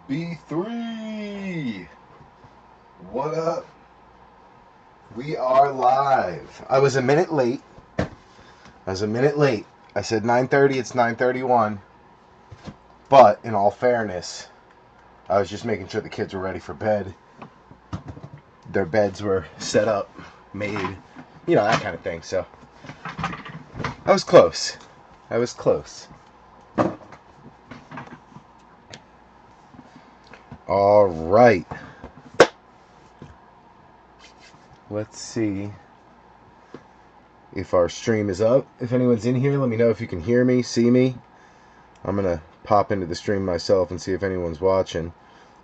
B3, what up? We are live. I was a minute late. I said 9:30, it's 9:31. But in all fairness, I was just making sure the kids were ready for bed. Their beds were set up, made, that kind of thing. So I was close. All right. Let's see if our stream is up. If anyone's in here, let me know if you can hear me, see me. I'm going to pop into the stream myself and see if anyone's watching.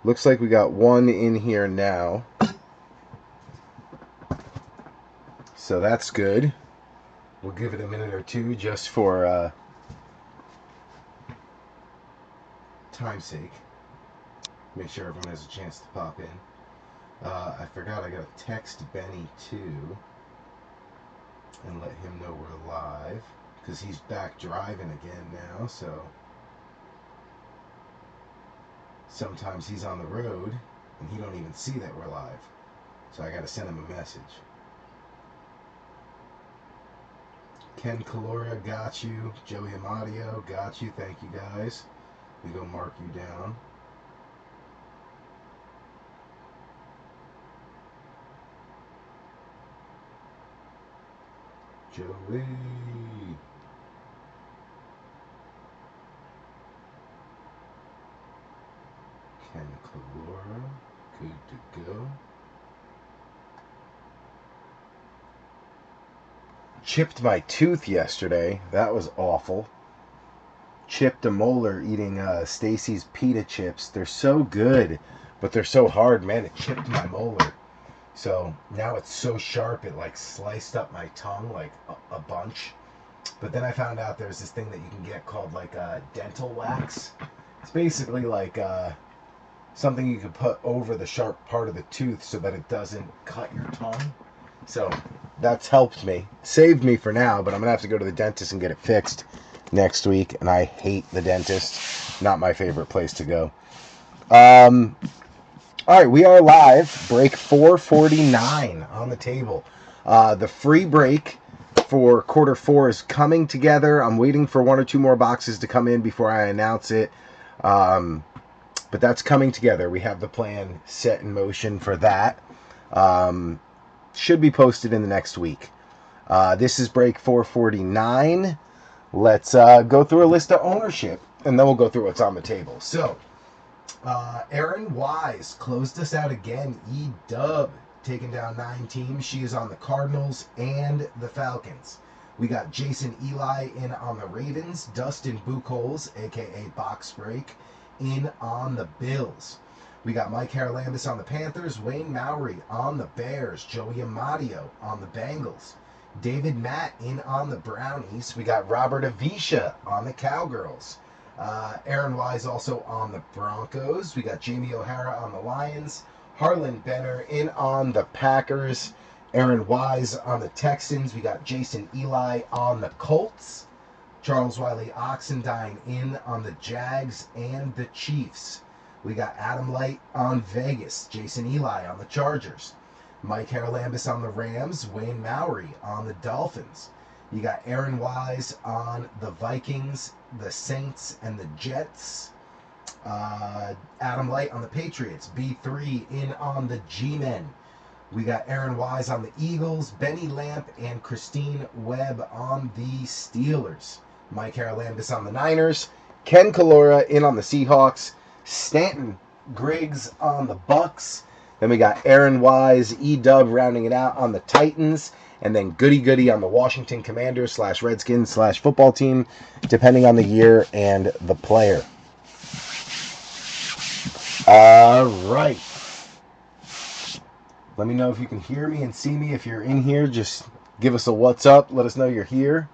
Looks like we got one in here now. So that's good. We'll give it a minute or two just for time's sake. Make sure everyone has a chance to pop in. I forgot I got to text Benny too and let him know we're live because he's back driving again now, so sometimes he's on the road and he don't even see that we're live, so I got to send him a message. Ken Calora, got you. Joey Amadio, got you. Thank you guys. We go mark you down. Joey. Ken Calora, good to go. Chipped my tooth yesterday. That was awful. Chipped a molar eating Stacy's pita chips. They're so good, but they're so hard, man. It chipped my molar. So now it's so sharp it like sliced up my tongue like a bunch. But then I found out there's this thing that you can get called like dental wax. It's basically like something you can put over the sharp part of the tooth so that it doesn't cut your tongue. So that's helped me. Saved me for now, but I'm going to have to go to the dentist and get it fixed next week. And I hate the dentist. Not my favorite place to go. All right, we are live. Break 449 on the table. The free break for quarter 4 is coming together. I'm waiting for 1 or 2 more boxes to come in before I announce it. But that's coming together. We have the plan set in motion for that. Should be posted in the next week. This is break 449. Let's go through a list of ownership, and then we'll go through what's on the table. So, Erin Wise closed us out again. E-Dub taking down 9 teams. She is on the Cardinals and the Falcons. We got Jason Eli in on the Ravens. Dustin Buchholz, a.k.a. Box Break, in on the Bills. We got Mike Haralambis on the Panthers. Wayne Mowry on the Bears. Joey Amadio on the Bengals. David Matt in on the Brownies. We got Robert Avisha on the Cowgirls. Aaron Wise also on the Broncos. We got Jamie O'Hara on the Lions. Harlan Benner in on the Packers. Aaron Wise on the Texans. We got Jason Eli on the Colts. Charles Wiley Oxendine in on the Jags and the Chiefs. We got Adam Light on Vegas. Jason Eli on the Chargers. Mike Haralambis on the Rams. Wayne Mowry on the Dolphins. You got Aaron Wise on the Vikings, the Saints, and the Jets. Adam Light on the Patriots. B3 in on the G-Men. We got Aaron Wise on the Eagles. Benny Lamp and Christine Webb on the Steelers. Mike Haralambis on the Niners. Ken Calora in on the Seahawks. Stanton Griggs on the Bucks. Then we got Aaron Wise, E-Dub rounding it out on the Titans. And then Goody on the Washington Commanders / Redskins / football team, depending on the year and the player. All right. Let me know if you can hear me and see me. If you're in here, just give us a what's up. Let us know you're here.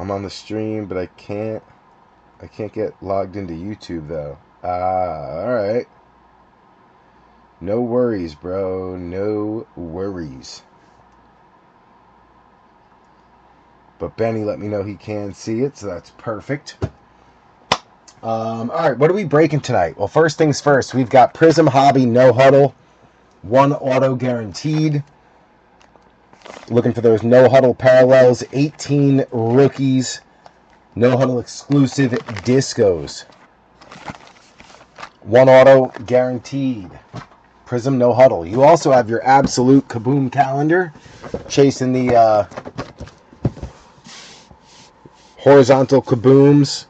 I'm on the stream, but I can't I can't get logged into YouTube, though. Alright. No worries, bro. No worries. But Benny let me know he can see it, so that's perfect. Alright, what are we breaking tonight? Well, first things first, we've got Prizm Hobby No Huddle. 1 auto guaranteed. Looking for those No Huddle parallels. 18 rookies. No Huddle exclusive discos. 1 auto guaranteed. Prizm No Huddle. You also have your absolute KaBoom calendar. Chasing the horizontal KaBooms.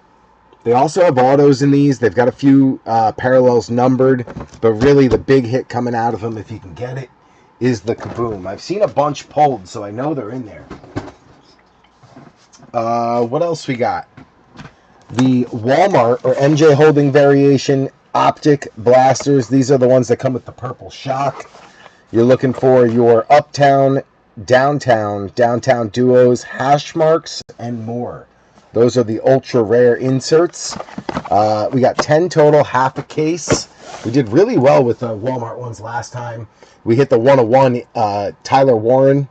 They also have autos in these. They've got a few parallels numbered. But really the big hit coming out of them, if you can get it, is the KaBoom. I've seen a bunch pulled, so I know they're in there. What else we got? The Walmart or MJ Holding variation Optic blasters. These are the ones that come with the purple shock. You're looking for your uptown, downtown, downtown duos, hash marks, and more. Those are the ultra rare inserts. We got 10 total, half a case. We did really well with the Walmart ones last time. We hit the 101 Tyler Warren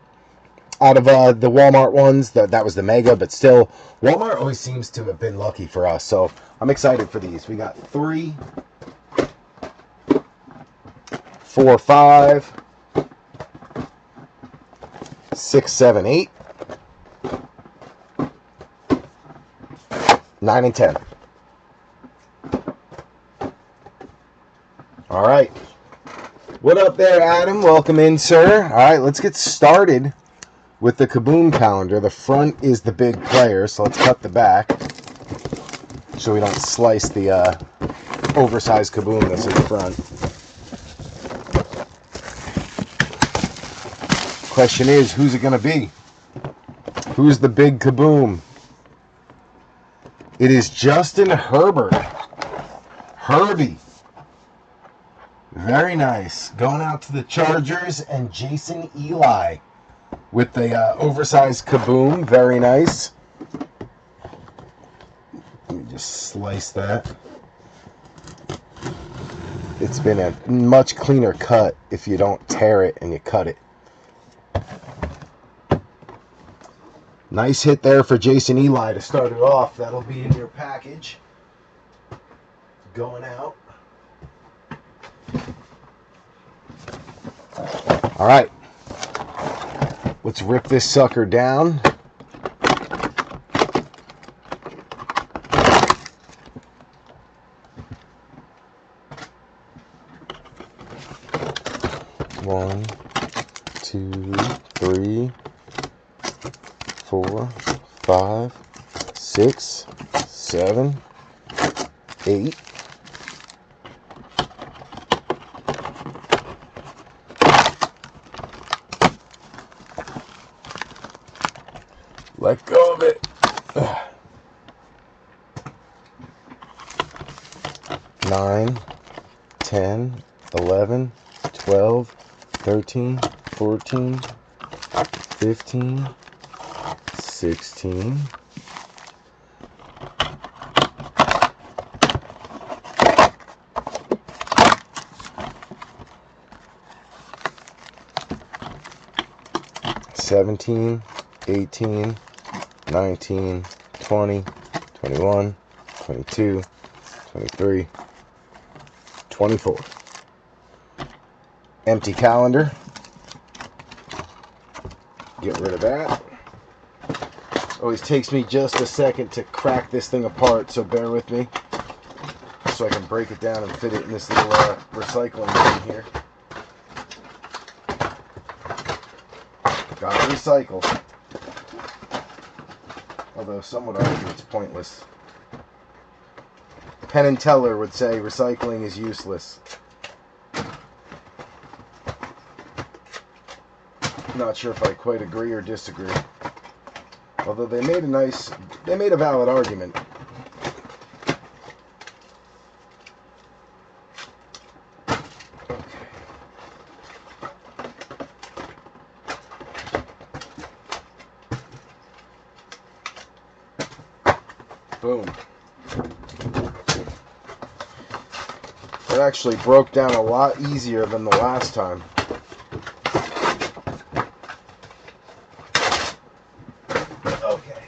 out of the Walmart ones. That was the mega, but still, Walmart always seems to have been lucky for us. So I'm excited for these. We got 3, 4, 5, 6, 7, 8, 9, and 10. All right. What up there, Adam? Welcome in, sir. All right, let's get started with the KaBoom calendar. The front is the big player, so let's cut the back so we don't slice the oversized KaBoom that's in the front. Question is, who's it going to be? Who's the big KaBoom? It is Justin Herbert. Herbie. Very nice. Going out to the Chargers and Jason Eli with the oversized KaBoom. Very nice. Let me just slice that. It's been a much cleaner cut if you don't tear it and you cut it. Nice hit there for Jason Eli to start it off. That'll be in your package. Going out. All right. Let's rip this sucker down. One, 2, 3, 4, 5, 6, 7, 8. Let go of it. 9, 10, 11, 12, 13, 14, 15, 16, 17, 18, 19, 20, 21, 22, 23, 24. Empty calendar. Get rid of that. Always takes me just a second to crack this thing apart, so bear with me. So I can break it down and fit it in this little recycling bin here. Gotta recycle. Although some would argue it's pointless. Penn and Teller would say recycling is useless. Not sure if I quite agree or disagree. Although they made a valid argument. Okay. Boom. That actually broke down a lot easier than the last time. Okay.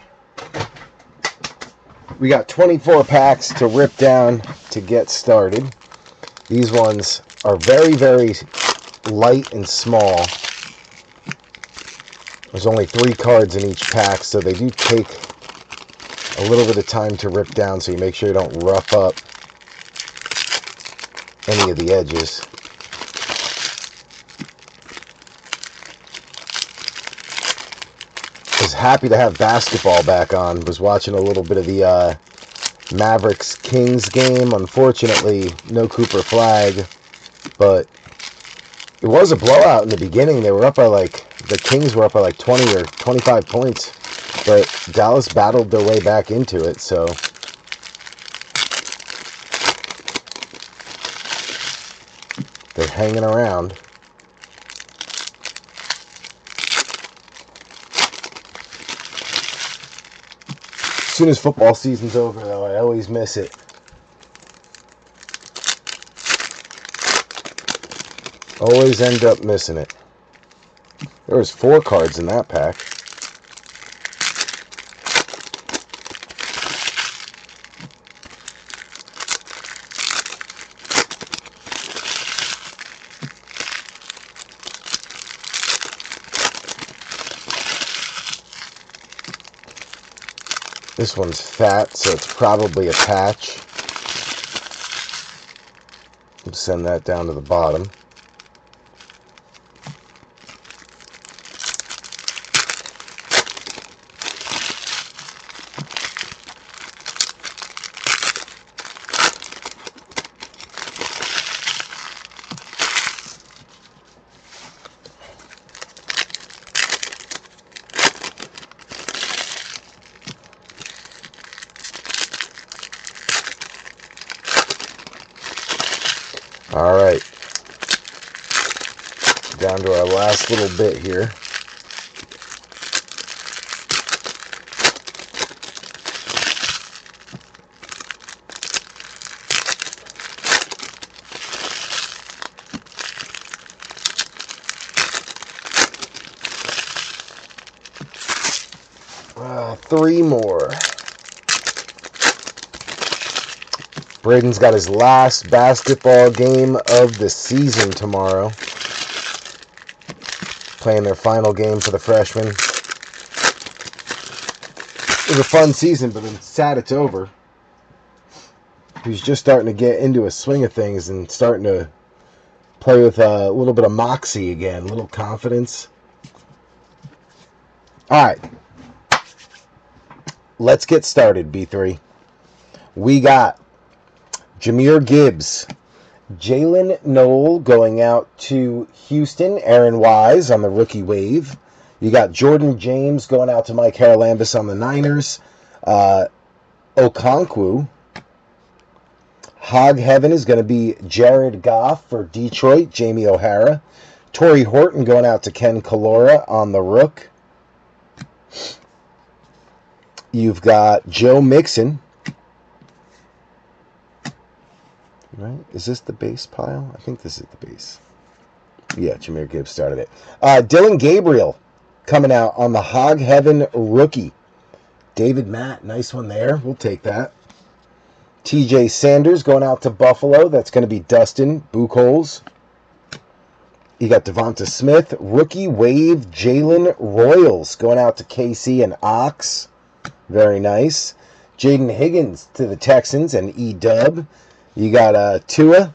We got 24 packs to rip down to get started. These ones are very, very light and small. There's only 3 cards in each pack, so they do take a little bit of time to rip down, so you make sure you don't rough up any of the edges. Was happy to have basketball back on. Was watching a little bit of the Mavericks Kings game. Unfortunately, no Cooper Flag, but it was a blowout in the beginning. They were up by the Kings were up by 20 or 25 points, but Dallas battled their way back into it, so they're hanging around. As soon as football season's over, though, I always miss it. Always end up missing it. There was 4 cards in that pack. This one's fat, so it's probably a patch. We'll send that down to the bottom. All right, down to our last little bit here. Three more. Braden's got his last basketball game of the season tomorrow. Playing their final game for the freshmen. It was a fun season, but I'm sad it's over. He's just starting to get into a swing of things and starting to play with a little bit of moxie again, a little confidence. All right. Let's get started, B3. We got Jahmyr Gibbs, Jalen Noel going out to Houston, Aaron Wise on the rookie wave. You got Jordan James going out to Mike Haralambous on the Niners. Okonkwo. Hog Heaven is going to be Jared Goff for Detroit, Jamie O'Hara. Torrey Horton going out to Ken Kalora on the Rook. You've got Joe Mixon. Right? Is this the base pile? I think this is the base. Yeah, Jahmyr Gibbs started it. Dylan Gabriel coming out on the Hog Heaven rookie. David Matt, nice one there. We'll take that. TJ Sanders going out to Buffalo. That's going to be Dustin Buchholz. You got Devonta Smith, rookie wave Jalen Royals going out to KC and Ox. Very nice. Jaden Higgins to the Texans and E-Dub. You got Tua,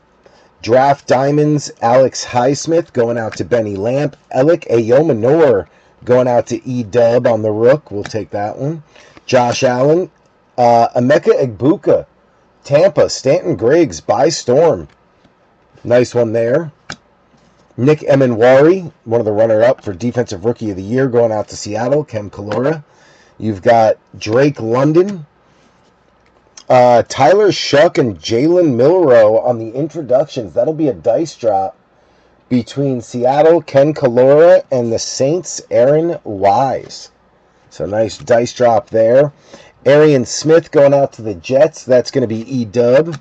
Draft Diamonds, Alex Highsmith going out to Benny Lamp. Alec Ayomanor going out to E-Dub on the Rook. We'll take that one. Josh Allen. Emeka Egbuka, Tampa. Stanton Griggs by storm. Nice one there. Nick Emenwari, one of the runner-up for Defensive Rookie of the Year, going out to Seattle. Ken Kalora. You've got Drake London, Tyler Shuck, and Jalen Milrow on the introductions. That'll be a dice drop between Seattle, Ken Kalora, and the Saints, Aaron Wise. So nice dice drop there. Arian Smith going out to the Jets. That's going to be E-Dub.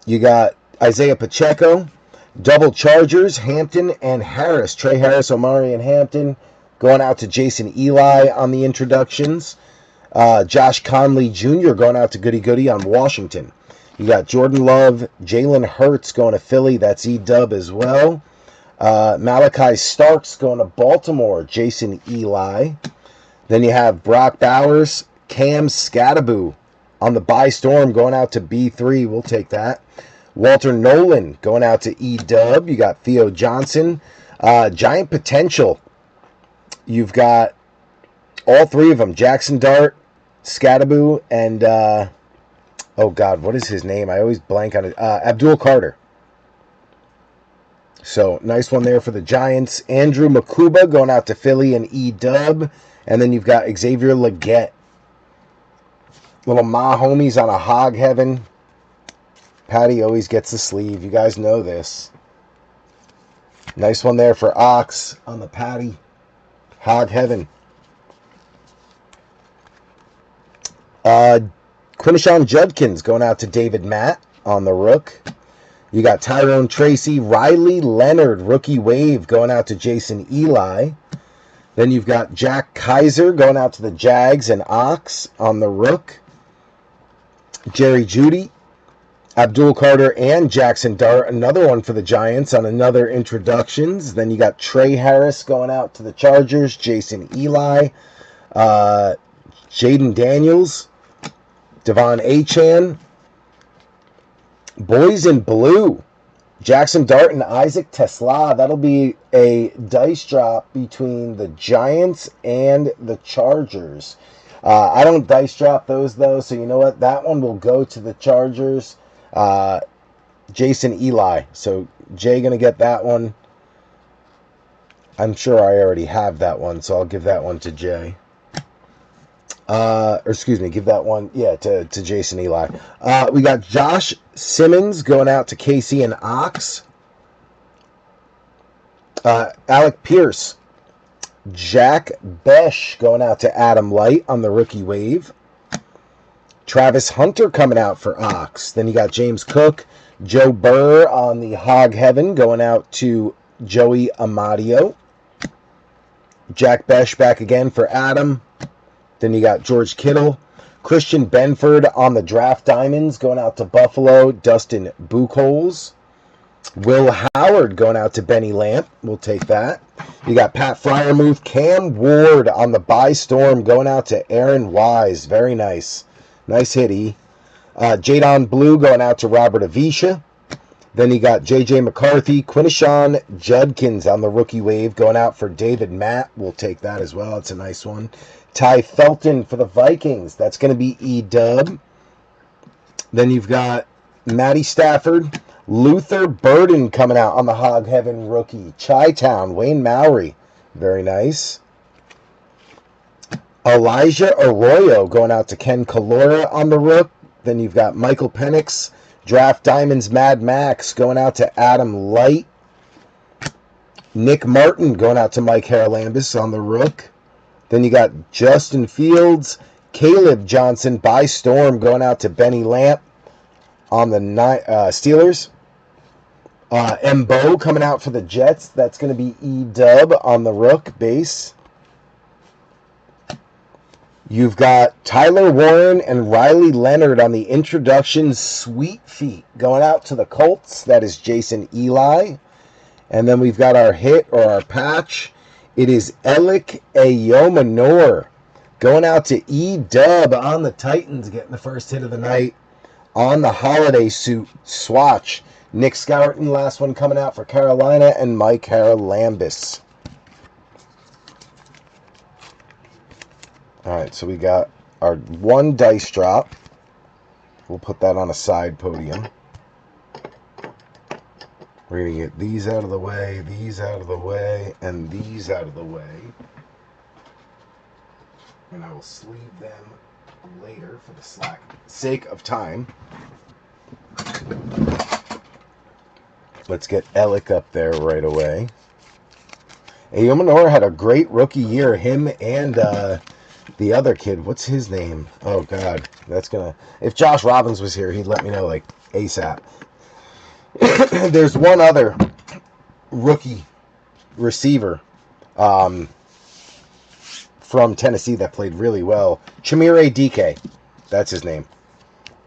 You got Isaiah Pacheco. Double Chargers, Hampton and Harris. Trey Harris, Omari, and Hampton. Going out to Jason Eli on the introductions. Josh Conley Jr. going out to Goody Goody on Washington. You got Jordan Love, Jalen Hurts going to Philly. That's E-Dub as well. Malachi Starks going to Baltimore. Jason Eli. Then you have Brock Bowers, Cam Scattaboo on the Buy Storm going out to B3. We'll take that. Walter Nolan going out to E-Dub. You got Theo Johnson. Giant Potential. You've got all three of them. Jackson Dart, Scattaboo, and, oh God, what is his name? I always blank on it. Abdul Carter. So, nice one there for the Giants. Andrew Makuba going out to Philly and E-Dub. And then you've got Xavier Leggett. Little Ma homies on a Hog Heaven. Patty always gets the sleeve. You guys know this. Nice one there for Ox on the Patty. Hog Heaven. Quinishon Judkins going out to David Matt on the Rook. You got Tyrone Tracy. Riley Leonard, Rookie Wave, going out to Jason Eli. Then you've got Jack Kaiser going out to the Jags and Ox on the Rook. Jerry Jeudy. Abdul Carter and Jackson Dart, another one for the Giants on another introductions. Then you got Trey Harris going out to the Chargers, Jason Eli, Jaden Daniels, Devon Achane, Boys in Blue, Jackson Dart and Isaac Tesla. That'll be a dice drop between the Giants and the Chargers. I don't dice drop those, though, so you know what? That one will go to the Chargers. Jason Eli. So Jay gonna get that one. I'm sure I already have that one, so I'll give that one to Jay. Or excuse me, give that one, yeah, to Jason Eli. We got Josh Simmons going out to Casey and Ox. Alec Pierce. Jack Besh going out to Adam Light on the Rookie Wave. Travis Hunter coming out for Ox. Then you got James Cook, Joe Burr on the Hog Heaven going out to Joey Amadio. Jack Besh back again for Adam. Then you got George Kittle. Christian Benford on the Draft Diamonds going out to Buffalo, Dustin Buchholz. Will Howard going out to Benny Lamp. We'll take that. You got Pat Fryermuth, Cam Ward on the Buy Storm going out to Aaron Wise. Very nice. Nice hit, E. Jadon Blue going out to Robert Avisha. Then you got J.J. McCarthy, Quinishon Judkins on the Rookie Wave going out for David Matt. We'll take that as well. It's a nice one. Ty Felton for the Vikings. That's going to be E-Dub. Then you've got Matty Stafford, Luther Burden coming out on the Hog Heaven Rookie. Chi-Town, Wayne Mowry. Very nice. Elijah Arroyo going out to Ken Calora on the Rook. Then you've got Michael Penix, Draft Diamonds Mad Max going out to Adam Light. Nick Martin going out to Mike Haralambis on the Rook. Then you got Justin Fields, Caleb Johnson by Storm going out to Benny Lamp on the Steelers. Mbo coming out for the Jets. That's going to be E-Dub on the Rook base. You've got Tyler Warren and Riley Leonard on the introduction Sweet Feet going out to the Colts. That is Jason Eli. And then we've got our hit or our patch. It is Elik Ayomanor going out to E-Dub on the Titans, getting the first hit of the night on the holiday suit swatch. Nick Scourton, last one coming out for Carolina, and Mike Haralambis. All right, so we got our one dice drop. We'll put that on a side podium. We're going to get these out of the way, these out of the way, and these out of the way. And I will sleeve them later for the sake of time. Let's get Elik up there right away. Ayomanor had a great rookie year. Him and the other kid, what's his name? Oh, God. That's going to... If Josh Robbins was here, he'd let me know, like, ASAP. There's one other rookie receiver from Tennessee that played really well. Chimere DK, that's his name.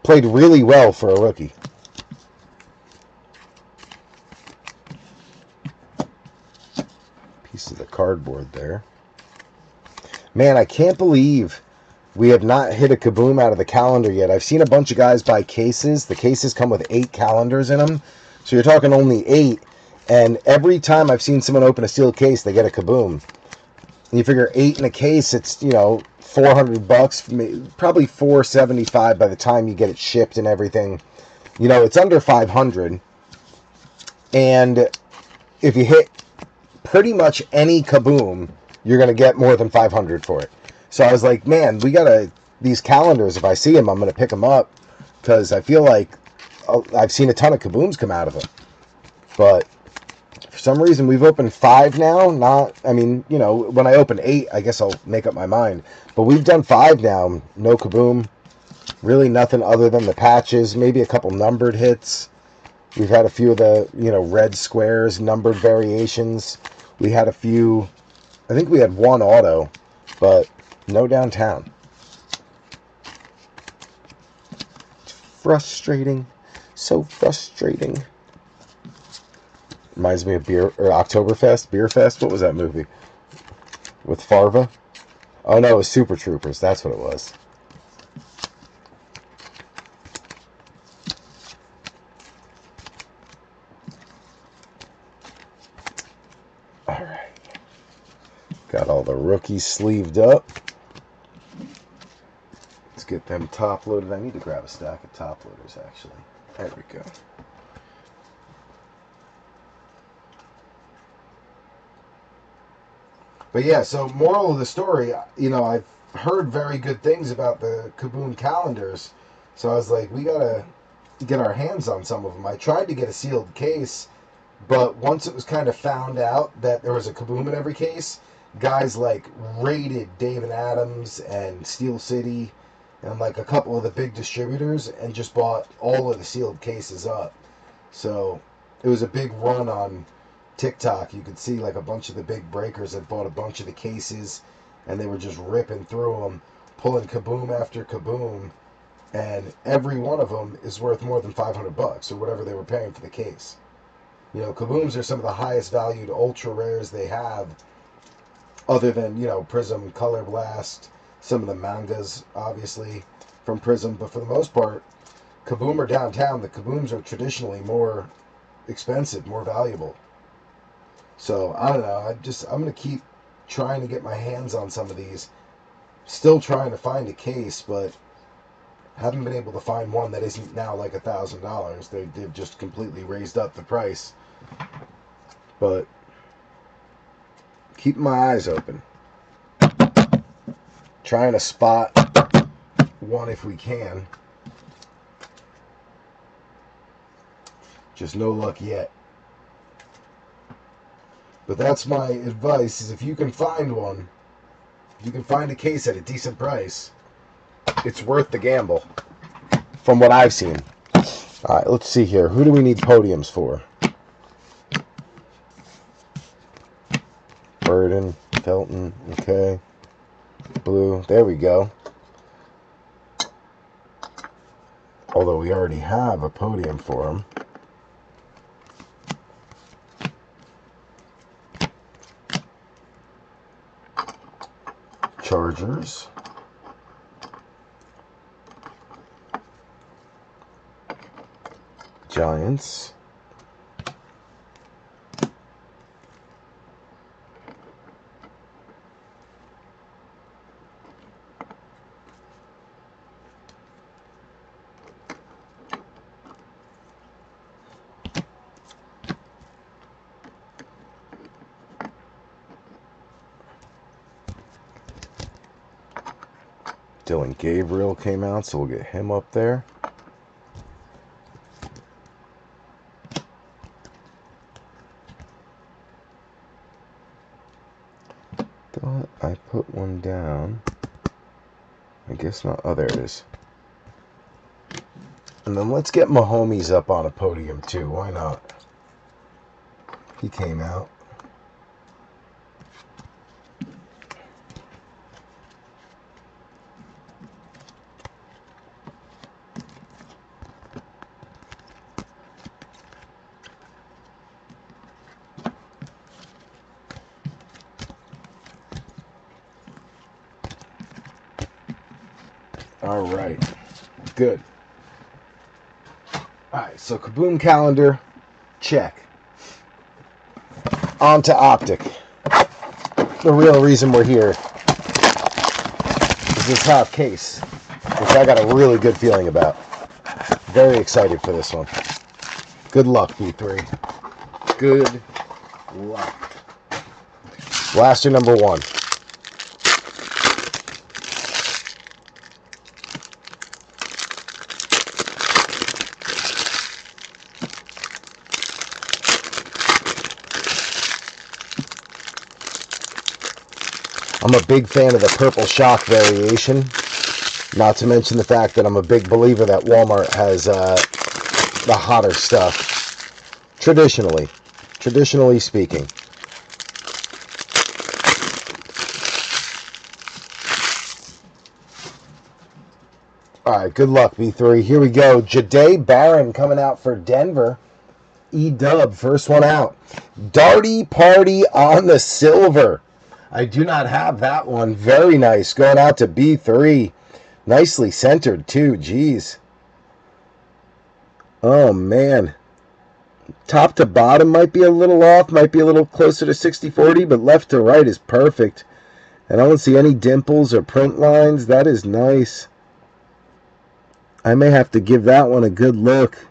Played really well for a rookie. Piece of the cardboard there. Man, I can't believe we have not hit a KaBoom out of the calendar yet. I've seen a bunch of guys buy cases. The cases come with 8 calendars in them. So you're talking only 8. And every time I've seen someone open a sealed case, they get a KaBoom. And you figure 8 in a case, it's, you know, $400, probably $475 by the time you get it shipped and everything. You know, it's under 500. And if you hit pretty much any KaBoom, you're going to get more than 500 for it. So I was like, man, we got to, these calendars, if I see them, I'm going to pick them up, because I feel like I've seen a ton of KaBooms come out of them. But for some reason, we've opened 5 now. Not, I mean, you know, when I open 8, I guess I'll make up my mind. But we've done 5 now. No KaBoom. Really nothing other than the patches. Maybe a couple numbered hits. We've had a few of the, you know, red squares, numbered variations. We had a few, I think we had 1 auto, but no downtown. It's frustrating. So frustrating. Reminds me of Oktoberfest, Beer Fest. What was that movie? With Farva? Oh no, it was Super Troopers. That's what it was. Alright. Got all the rookies sleeved up. Let's get them top loaded. I need to grab a stack of top loaders, actually. There we go. But yeah, so moral of the story, you know, I've heard very good things about the KaBoom calendars. So I was like, we gotta get our hands on some of them. I tried to get a sealed case, but once it was kind of found out that there was a KaBoom in every case, guys like raided Dave and Adams and Steel City and like a couple of the big distributors and just bought all of the sealed cases up. So it was a big run on TikTok. You could see like a bunch of the big breakers had bought a bunch of the cases, and they were just ripping through them, pulling KaBoom after KaBoom, and every one of them is worth more than $500 or whatever they were paying for the case. You know, KaBooms are some of the highest valued ultra rares they have, other than, you know, Prizm, Color Blast, some of the mangas, obviously, from Prizm. But for the most part, KaBoom or downtown, the KaBooms are traditionally more expensive, more valuable. So, I don't know. I'm going to keep trying to get my hands on some of these. Still trying to find a case, but haven't been able to find one that isn't now like $1,000. They've just completely raised up the price. But keeping my eyes open. Trying to spot one if we can. Just no luck yet. But that's my advice, is if you can find one, if you can find a case at a decent price, it's worth the gamble, from what I've seen. Alright, let's see here. Who do we need podiums for? Burden, Felton, okay. Blue, there we go. Although we already have a podium for him. Chargers. Giants. Dylan Gabriel came out, so we'll get him up there. Thought I put one down. I guess not. Oh, there it is. And then let's get Mahomes up on a podium too. Why not? He came out. All right. Good. All right, so KaBoom calendar, check. On to Optic. The real reason we're here is this top case, which I got a really good feeling about. Very excited for this one. Good luck, V3. Good luck. Blaster number 1. I'm a big fan of the Purple Shock variation. Not to mention the fact that I'm a big believer that Walmart has the hotter stuff. Traditionally speaking. Alright, good luck, V3. Here we go. Jahdae Barron coming out for Denver. E-dub, first one out. Darty Party on the silver. I do not have that one. Very nice. Going out to B3. Nicely centered, too. Jeez. Oh, man. Top to bottom might be a little off. Might be a little closer to 60-40, but left to right is perfect. And I don't see any dimples or print lines. That is nice. I may have to give that one a good look.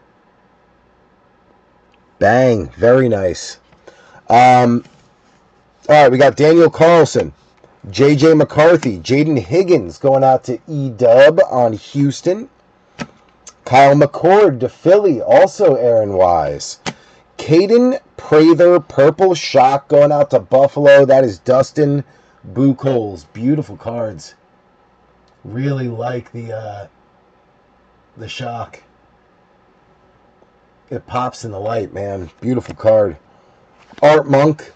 Bang. Very nice. All right, we got Daniel Carlson, J.J. McCarthy, Jaden Higgins going out to E-dub on Houston. Kyle McCord to Philly, also Aaron Wise. Caden Prather, Purple Shock going out to Buffalo. That is Dustin Buchholz. Beautiful cards. Really like the Shock. It pops in the light, man. Beautiful card. Art Monk,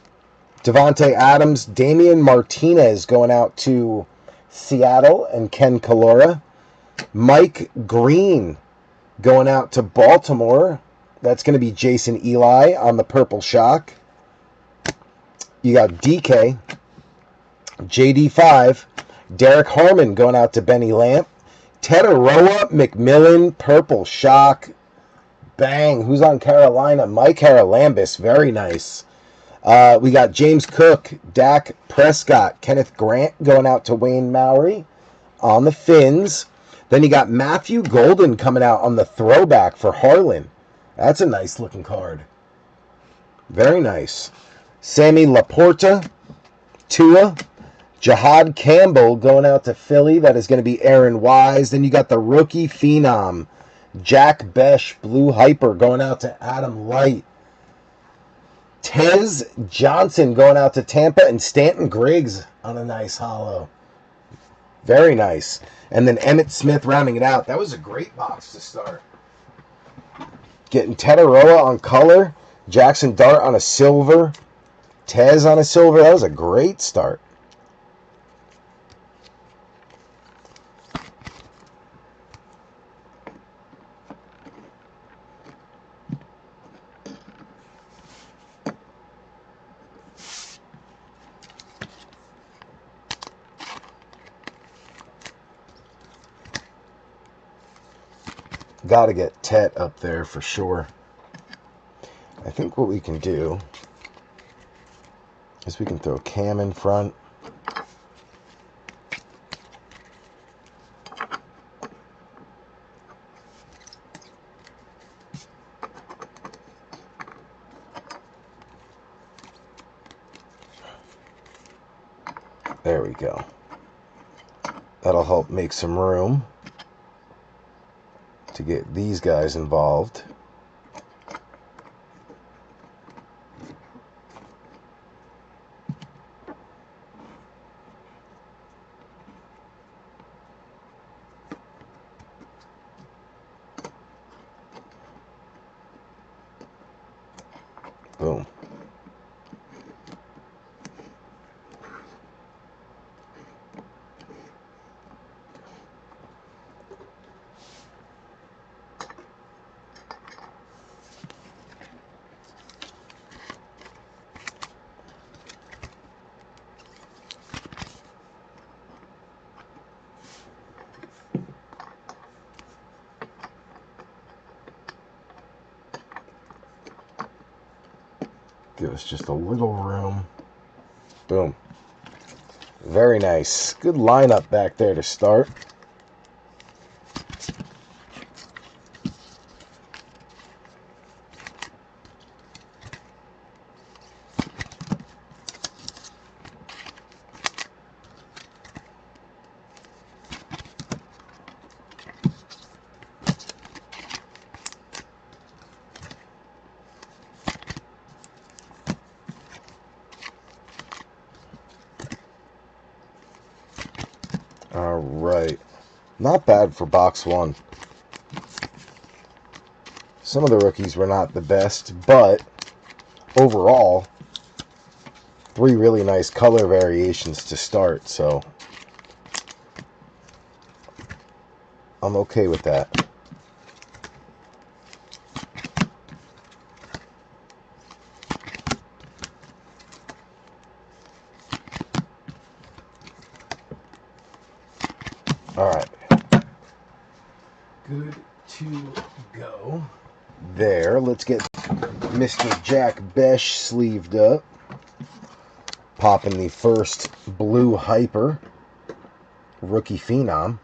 Devontae Adams, Damian Martinez going out to Seattle and Ken Kalora. Mike Green going out to Baltimore. That's going to be Jason Eli on the Purple Shock. You got DK, JD5, Derek Harmon going out to Benny Lamp. Tetaroa McMillan, Purple Shock. Bang. Who's on Carolina? Mike Haralambis. Very nice. We got James Cook, Dak Prescott, Kenneth Grant going out to Wayne Maury on the Fins. Then you got Matthew Golden coming out on the throwback for Harlan. That's a nice looking card. Very nice. Sammy Laporta, Tua, Jahad Campbell going out to Philly. That is going to be Aaron Wise. Then you got the rookie phenom, Jack Besh, Blue Hyper going out to Adam Light. Tez Johnson going out to Tampa, and Stanton Griggs on a nice hollow. Very nice. And then Emmitt Smith rounding it out. That was a great box to start. Getting Tetaroa on color, Jackson Dart on a silver, Tez on a silver. That was a great start. Got to get Tet up there for sure. I think what we can do is we can throw Cam in front. There we go. That'll help make some room to get these guys involved. Boom. Give us just a little room. Boom. Very nice. Good lineup back there to start. All right. Not bad for box one. Some of the rookies were not the best, but overall, 3 really nice color variations to start, so I'm okay with that. All right. Good to go. There. Let's get Mr. Jack Besh sleeved up. Popping the first blue hyper. Rookie Phenom.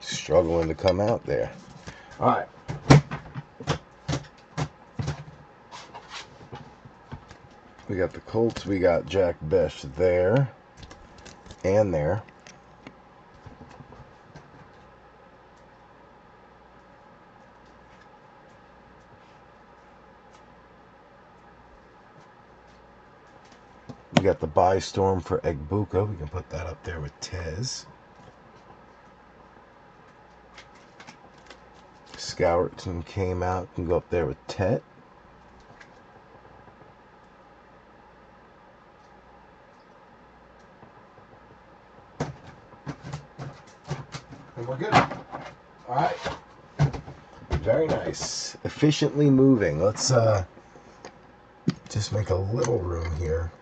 Struggling to come out there. All right. We got the Colts. We got Jack Besh there and there. We got the Buy Storm for Egbuka. We can put that up there with Tez. Scourton came out. Can go up there with Tet. And we're good. All right. Very nice. Efficiently moving. Let's just make a little room here.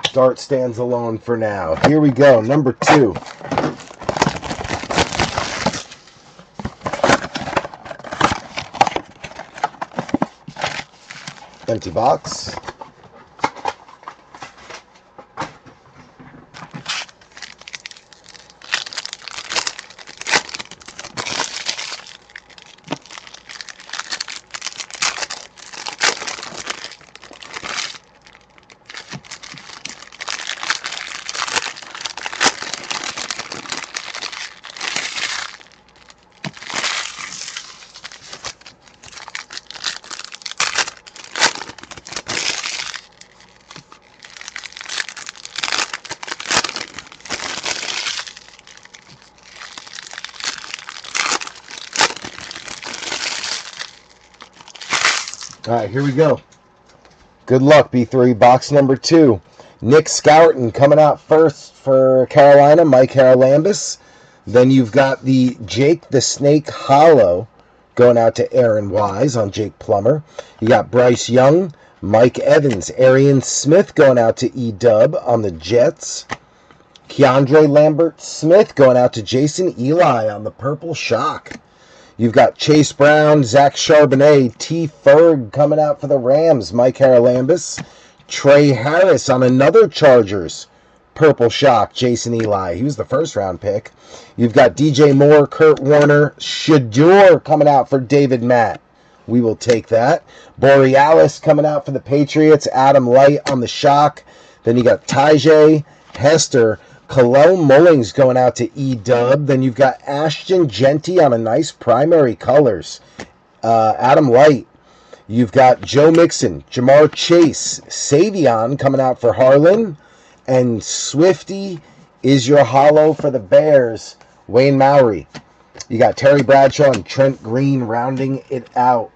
Start stands alone for now. Here we go. Number 2. Empty box. All right, here we go. Good luck, B3. Box number 2. Nick Scourton coming out first for Carolina, Mike Haralambis. Then you've got the Jake the Snake Hollow going out to Aaron Wise on Jake Plummer. You got Bryce Young, Mike Evans, Arian Smith going out to E-Dub on the Jets. Keandre Lambert-Smith going out to Jason Eli on the Purple Shock. You've got Chase Brown, Zach Charbonnet, T. Ferg coming out for the Rams, Mike Haralambis. Trey Harris on another Chargers, Purple Shock, Jason Eli. He was the first-round pick. You've got DJ Moore, Kurt Warner, Shador coming out for David Matt We will take that. Borealis coming out for the Patriots. Adam Light on the shock. Then you got Tajay, Hester, Kalel Mullings going out to E-Dub. Then you've got Ashton Genty on a nice primary colors. Adam Light. You've got Joe Mixon, Jamar Chase, Savion coming out for Harlan. And Swifty is your hollow for the Bears, Wayne Mowry. You got Terry Bradshaw and Trent Green rounding it out.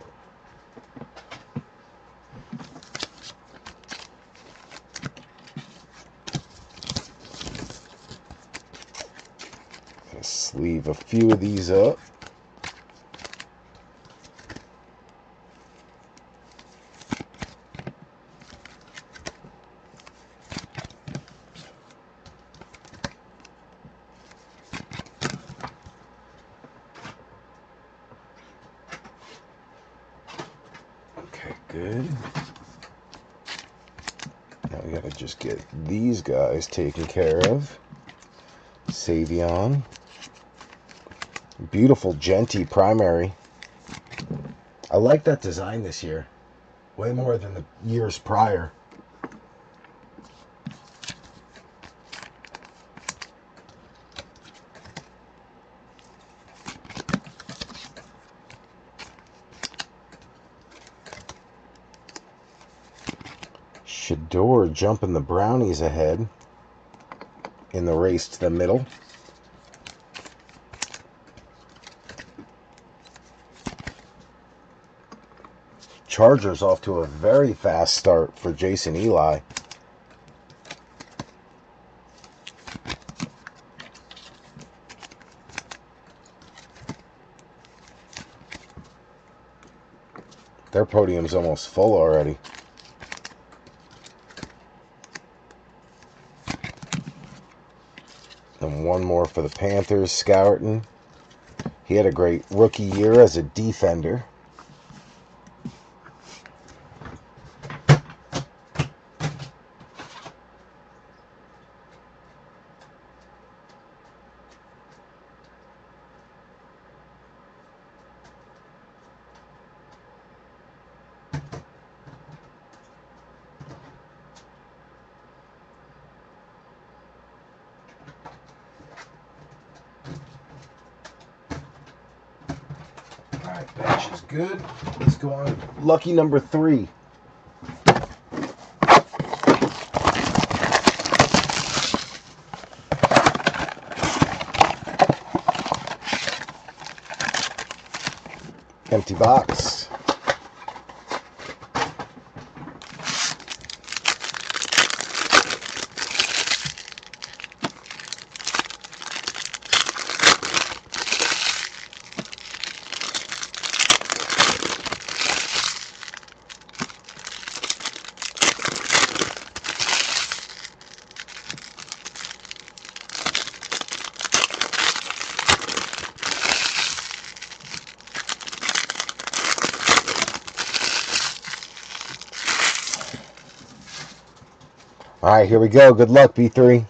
Sleeve a few of these up. Okay, good. Now we gotta just get these guys taken care of. Savion. Beautiful Genty primary. I like that design this year. Way more than the years prior. Shador jumping the Brownies ahead in the race to the middle. Chargers off to a very fast start for Jason Eli. Their podium's almost full already. And one more for the Panthers, Scouting. He had a great rookie year as a defender. Alright, bench is good. Let's go on. Lucky number 3. Empty box. All right, here we go. Good luck, B3.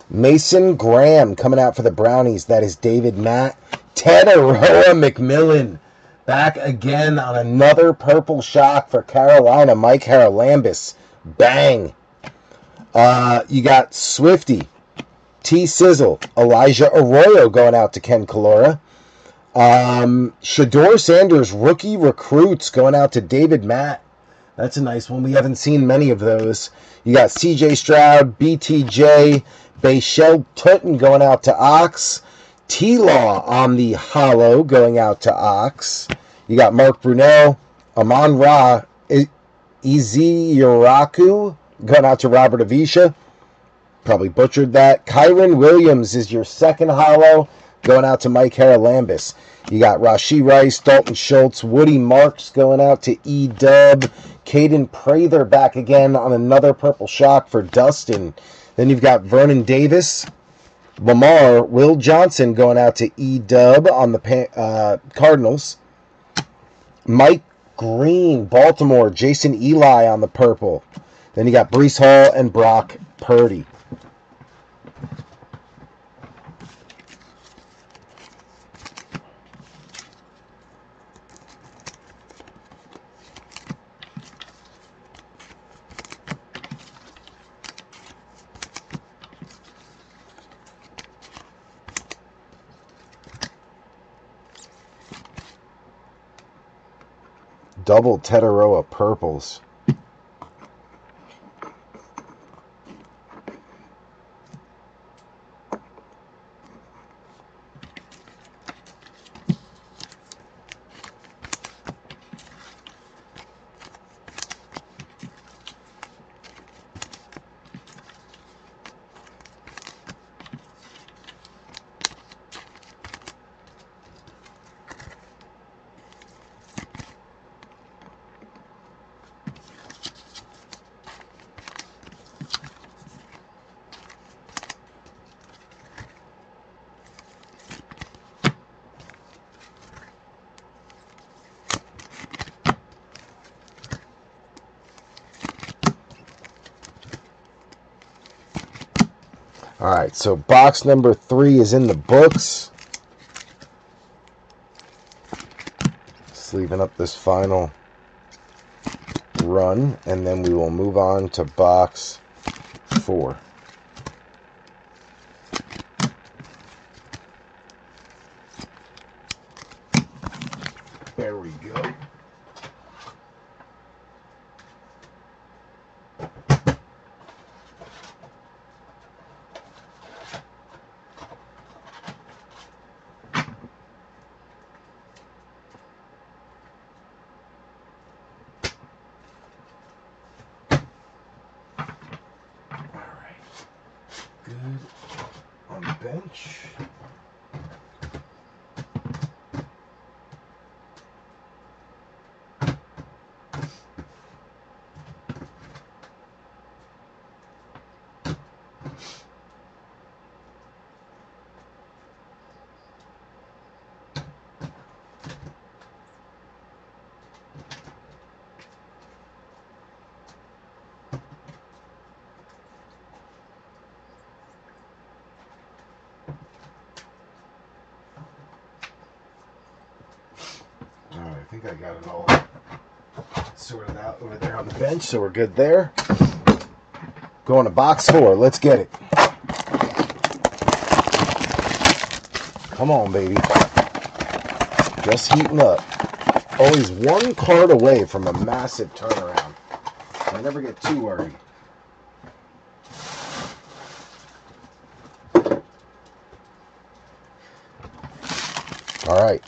Mason Graham coming out for the Brownies. That is David Matt. Ted Aroa McMillan back again on another purple shock for Carolina. Mike Haralambis. Bang. You got Swifty. T. Sizzle. Elijah Arroyo going out to Ken Calora. Shador Sanders, rookie recruits going out to David Matt. That's a nice one. We haven't seen many of those. You got C.J. Stroud, BTJ, Bayshell Tutton going out to Ox. T-Law on the hollow going out to Ox. You got Mark Brunell, Amon Ra, Iziraku going out to Robert Avisha. Probably butchered that. Kyron Williams is your second hollow going out to Mike Haralambis. You got Rashee Rice, Dalton Schultz, Woody Marks going out to E-Dub. Caden Prather back again on another purple shock for Dustin. Then you've got Vernon Davis, Lamar, Will Johnson going out to E-Dub on the Cardinals. Mike Green, Baltimore, Jason Eli on the purple. Then you got Breece Hall and Brock Purdy. double Tetaroa purples. All right, so box number 3 is in the books. Sleeving up this final run, and then we will move on to box 4. There we go. Good on the bench. I think I got it all sorted out over there on the bench, so we're good there. Going to box 4. Let's get it. Come on, baby. Just heating up. Always one card away from a massive turnaround. I never get too worried. All right.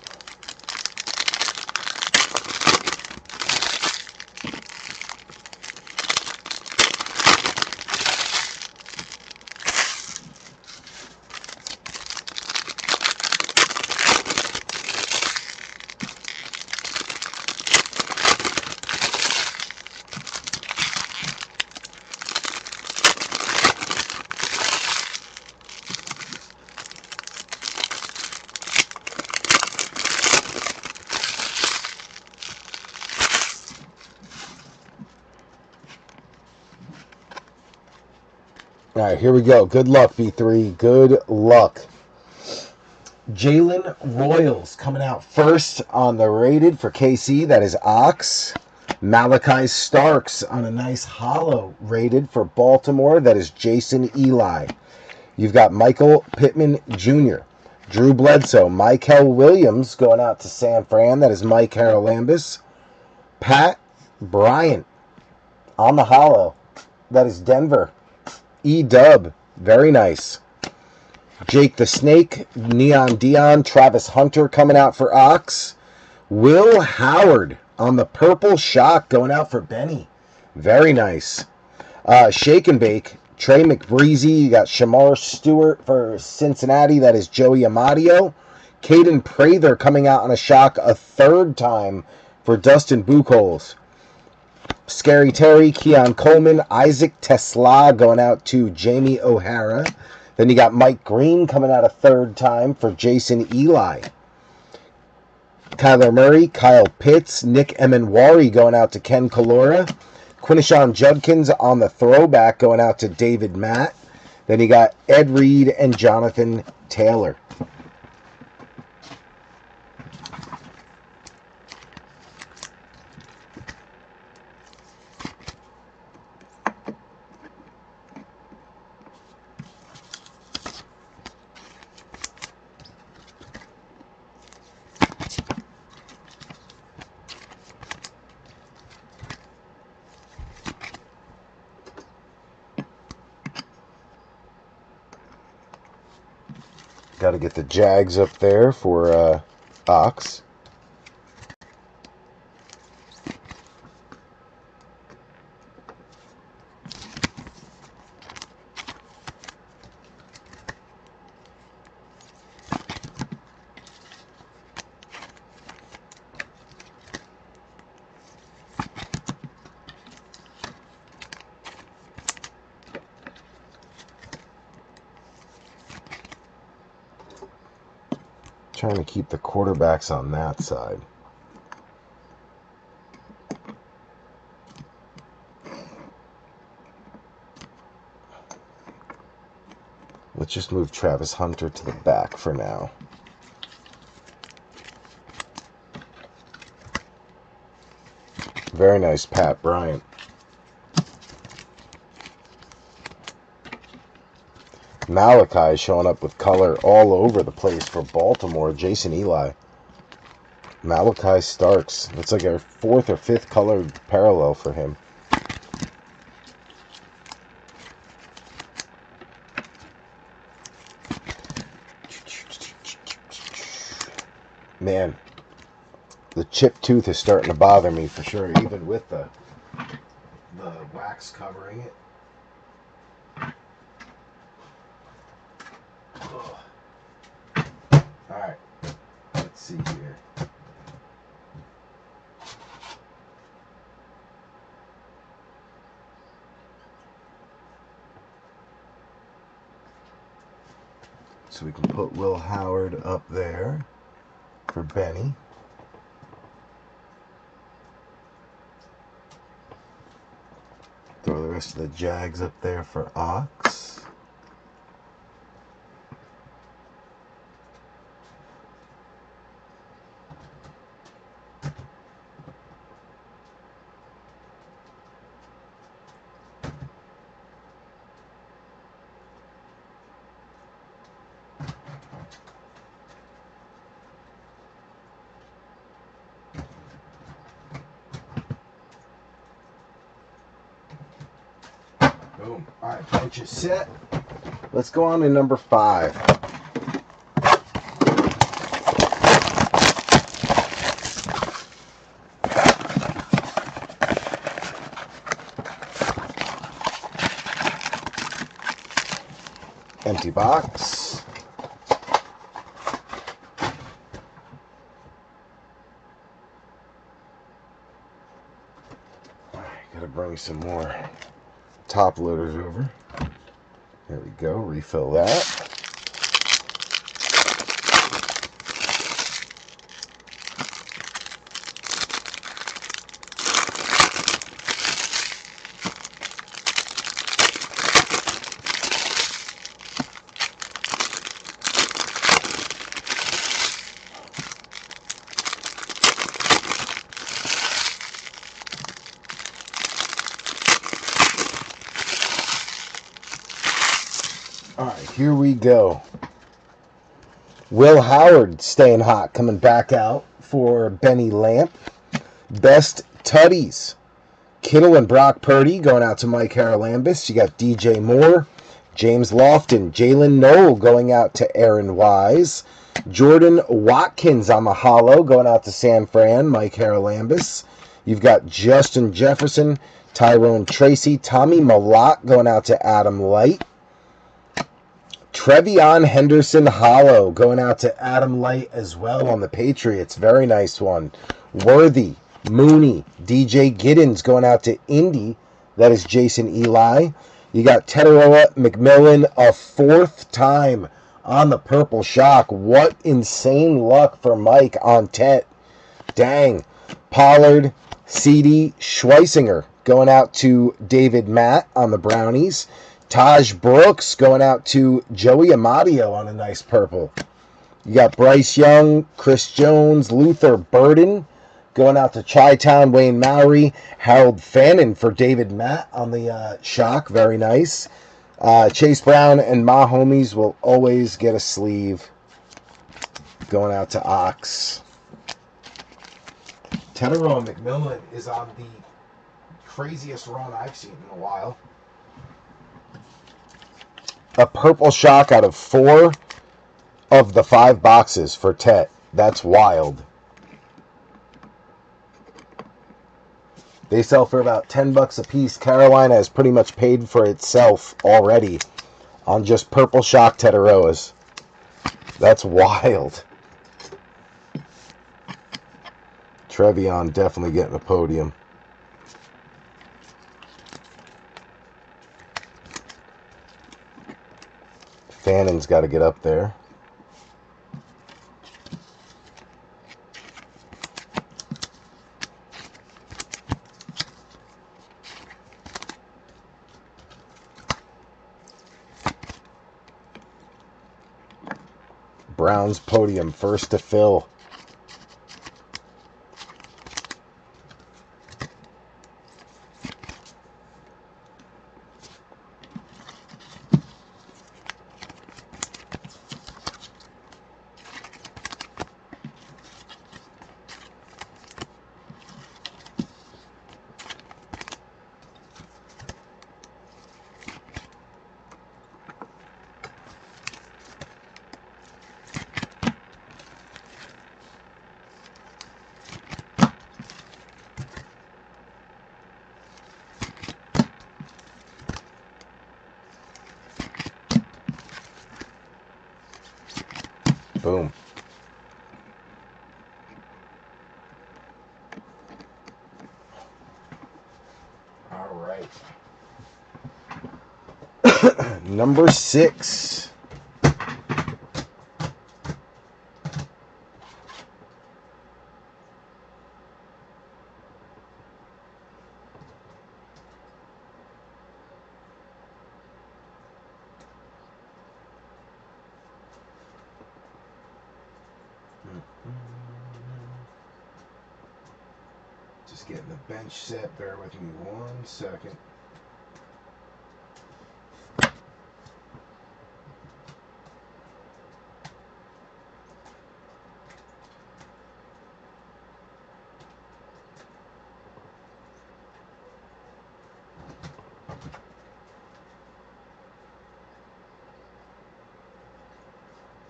All right, here we go. Good luck, B3. Good luck. Jalen Royals coming out first on the rated for KC. That is Ox. Malachi Starks on a nice hollow rated for Baltimore. That is Jason Eli. You've got Michael Pittman Jr., Drew Bledsoe, Michael Williams going out to San Fran. That is Mike Haralambis. Pat Bryant on the hollow. That is Denver. E-Dub, very nice. Jake the Snake, Neon Dion, Travis Hunter coming out for Ox. Will Howard on the purple shock going out for Benny. Very nice. Shake and Bake, Trey McBreezy. You got Shamar Stewart for Cincinnati. That is Joey Amadio. Caden Prather coming out on a shock a third time for Dustin Buchholz. Scary Terry, Keon Coleman, Isaac Tesla going out to Jamie O'Hara. Then you got Mike Green coming out a third time for Jason Eli. Kyler Murray, Kyle Pitts, Nick Emenwari going out to Ken Kalora. Quinishon Judkins on the throwback going out to David Matt. Then you got Ed Reed and Jonathan Taylor. Got to get the Jags up there for Ox. Trying to keep the quarterbacks on that side. Let's just move Travis Hunter to the back for now. Very nice, Pat Bryant. Malachi showing up with color all over the place for Baltimore. Jason Eli. Malachi Starks. Looks like our 4th or 5th colored parallel for him. Man, the chipped tooth is starting to bother me for sure, even with the wax covering it. Alright, let's see here. So we can put Will Howard up there for Benny. Throw the rest of the Jags up there for Ox. Boom. All right, bunch is set. Let's go on to number 5. Empty box. All right, gotta bring some more top loaders over. There we go, refill that. Alright, here we go. Will Howard staying hot, coming back out for Benny Lamp. Best Tutties. Kittle and Brock Purdy going out to Mike Haralambis. You got DJ Moore, James Lofton, Jalen Noel going out to Aaron Wise. Jordan Watkins on the hollow going out to San Fran, Mike Haralambis. You've got Justin Jefferson, Tyrone Tracy, Tommy Malott going out to Adam Light. Trevion Henderson hollow going out to Adam Light as well on the Patriots. Very nice one. Worthy, Mooney, DJ Giddens going out to Indy. That is Jason Eli. You got Teteroa McMillan a 4th time on the Purple Shock. What insane luck for Mike on Tet. Dang. Pollard, CD, Schweisinger going out to David Matt on the Brownies. Taj Brooks going out to Joey Amadio on a nice purple. You got Bryce Young, Chris Jones, Luther Burden going out to Chi-Town, Wayne Mowry. Harold Fannin for David Matt on the Shock. Very nice. Chase Brown and my homies will always get a sleeve going out to Ox. Teteroa McMillan is on the craziest run I've seen in a while. A Purple Shock out of 4. of the 5 boxes for Tet. That's wild. They sell for about $10 a piece. Carolina has pretty much paid for itself already on just Purple Shock Tetaroas. That's wild. Trevion definitely getting a podium. Fannon's got to get up there. Brown's podium, first to fill. Boom. All right. Number 6. Just getting the bench set. Bear with me 1 second.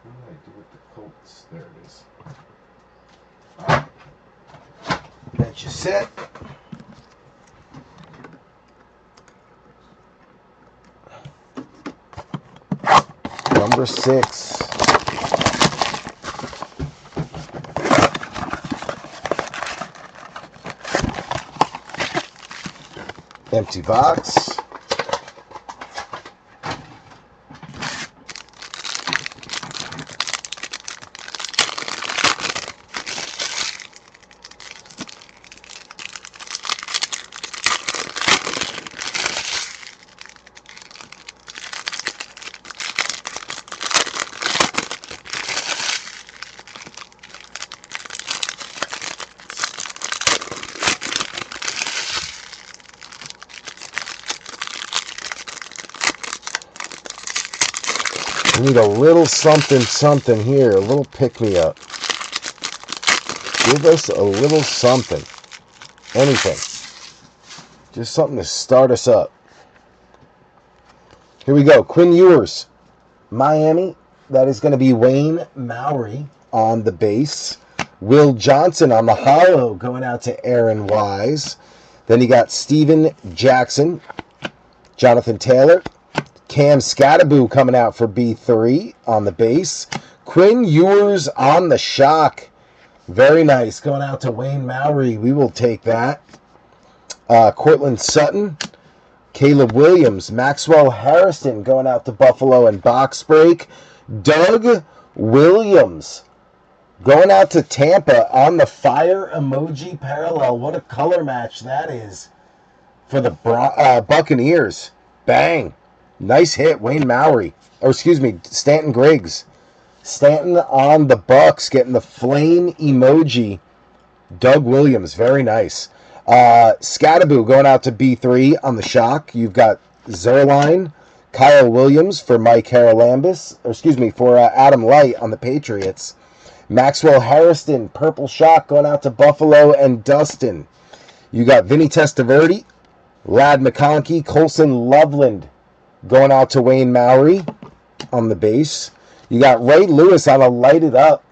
What did I do with the Colts? There it is. All right. Bench is set. Number 6. Empty box. We need a little something here, a little pick-me-up. Give us a little something. Anything. Just something to start us up. Here we go. Quinn Ewers, Miami. That is going to be Wayne Maury on the base. Will Johnson on the hollow going out to Aaron Wise. Then you got Steven Jackson, Jonathan Taylor, Cam Skataboo coming out for B3 on the base. Quinn Ewers on the shock. Very nice. Going out to Wayne Maury. We will take that. Cortland Sutton, Caleb Williams, Maxwell Harrison going out to Buffalo and box break. Doug Williams going out to Tampa on the fire emoji parallel. What a color match that is for the Buccaneers. Bang. Nice hit, Wayne Maury. Or excuse me, Stanton Griggs. Stanton on the Bucks getting the flame emoji. Doug Williams, very nice. Skataboo going out to B3 on the shock. You've got Zerline, Kyle Williams for Mike Haralambis. Or excuse me, for Adam Light on the Patriots. Maxwell Harrison, purple shock going out to Buffalo and Dustin. You got Vinny Testaverde, Lad McConkey, Colson Loveland going out to Wayne Maury on the base. You got Ray Lewis on a lighted up.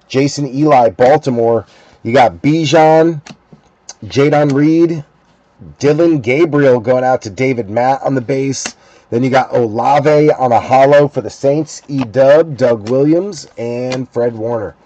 Jason Eli, Baltimore. You got Bijan, Jadon Reed, Dylan Gabriel going out to David Matt on the base. Then you got Olave on a hollow for the Saints, E-Dub, Doug Williams, and Fred Warner.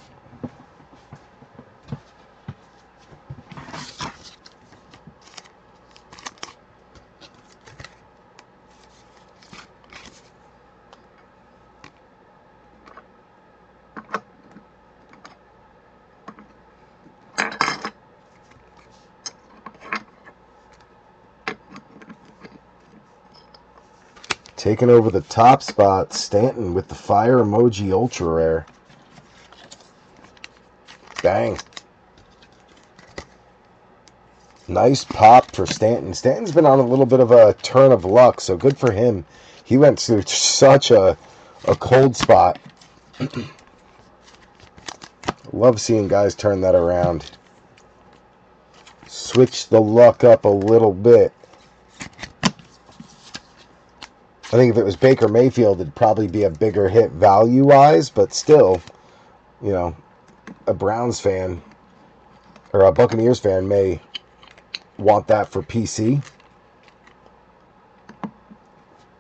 Taking over the top spot, Stanton with the fire emoji ultra rare. Bang. Nice pop for Stanton. Stanton's been on a little bit of a turn of luck, so good for him. He went through such a cold spot. Love seeing guys turn that around. Switch the luck up a little bit. I think if it was Baker Mayfield, it'd probably be a bigger hit value-wise, but still, you know, a Browns fan or a Buccaneers fan may want that for PC.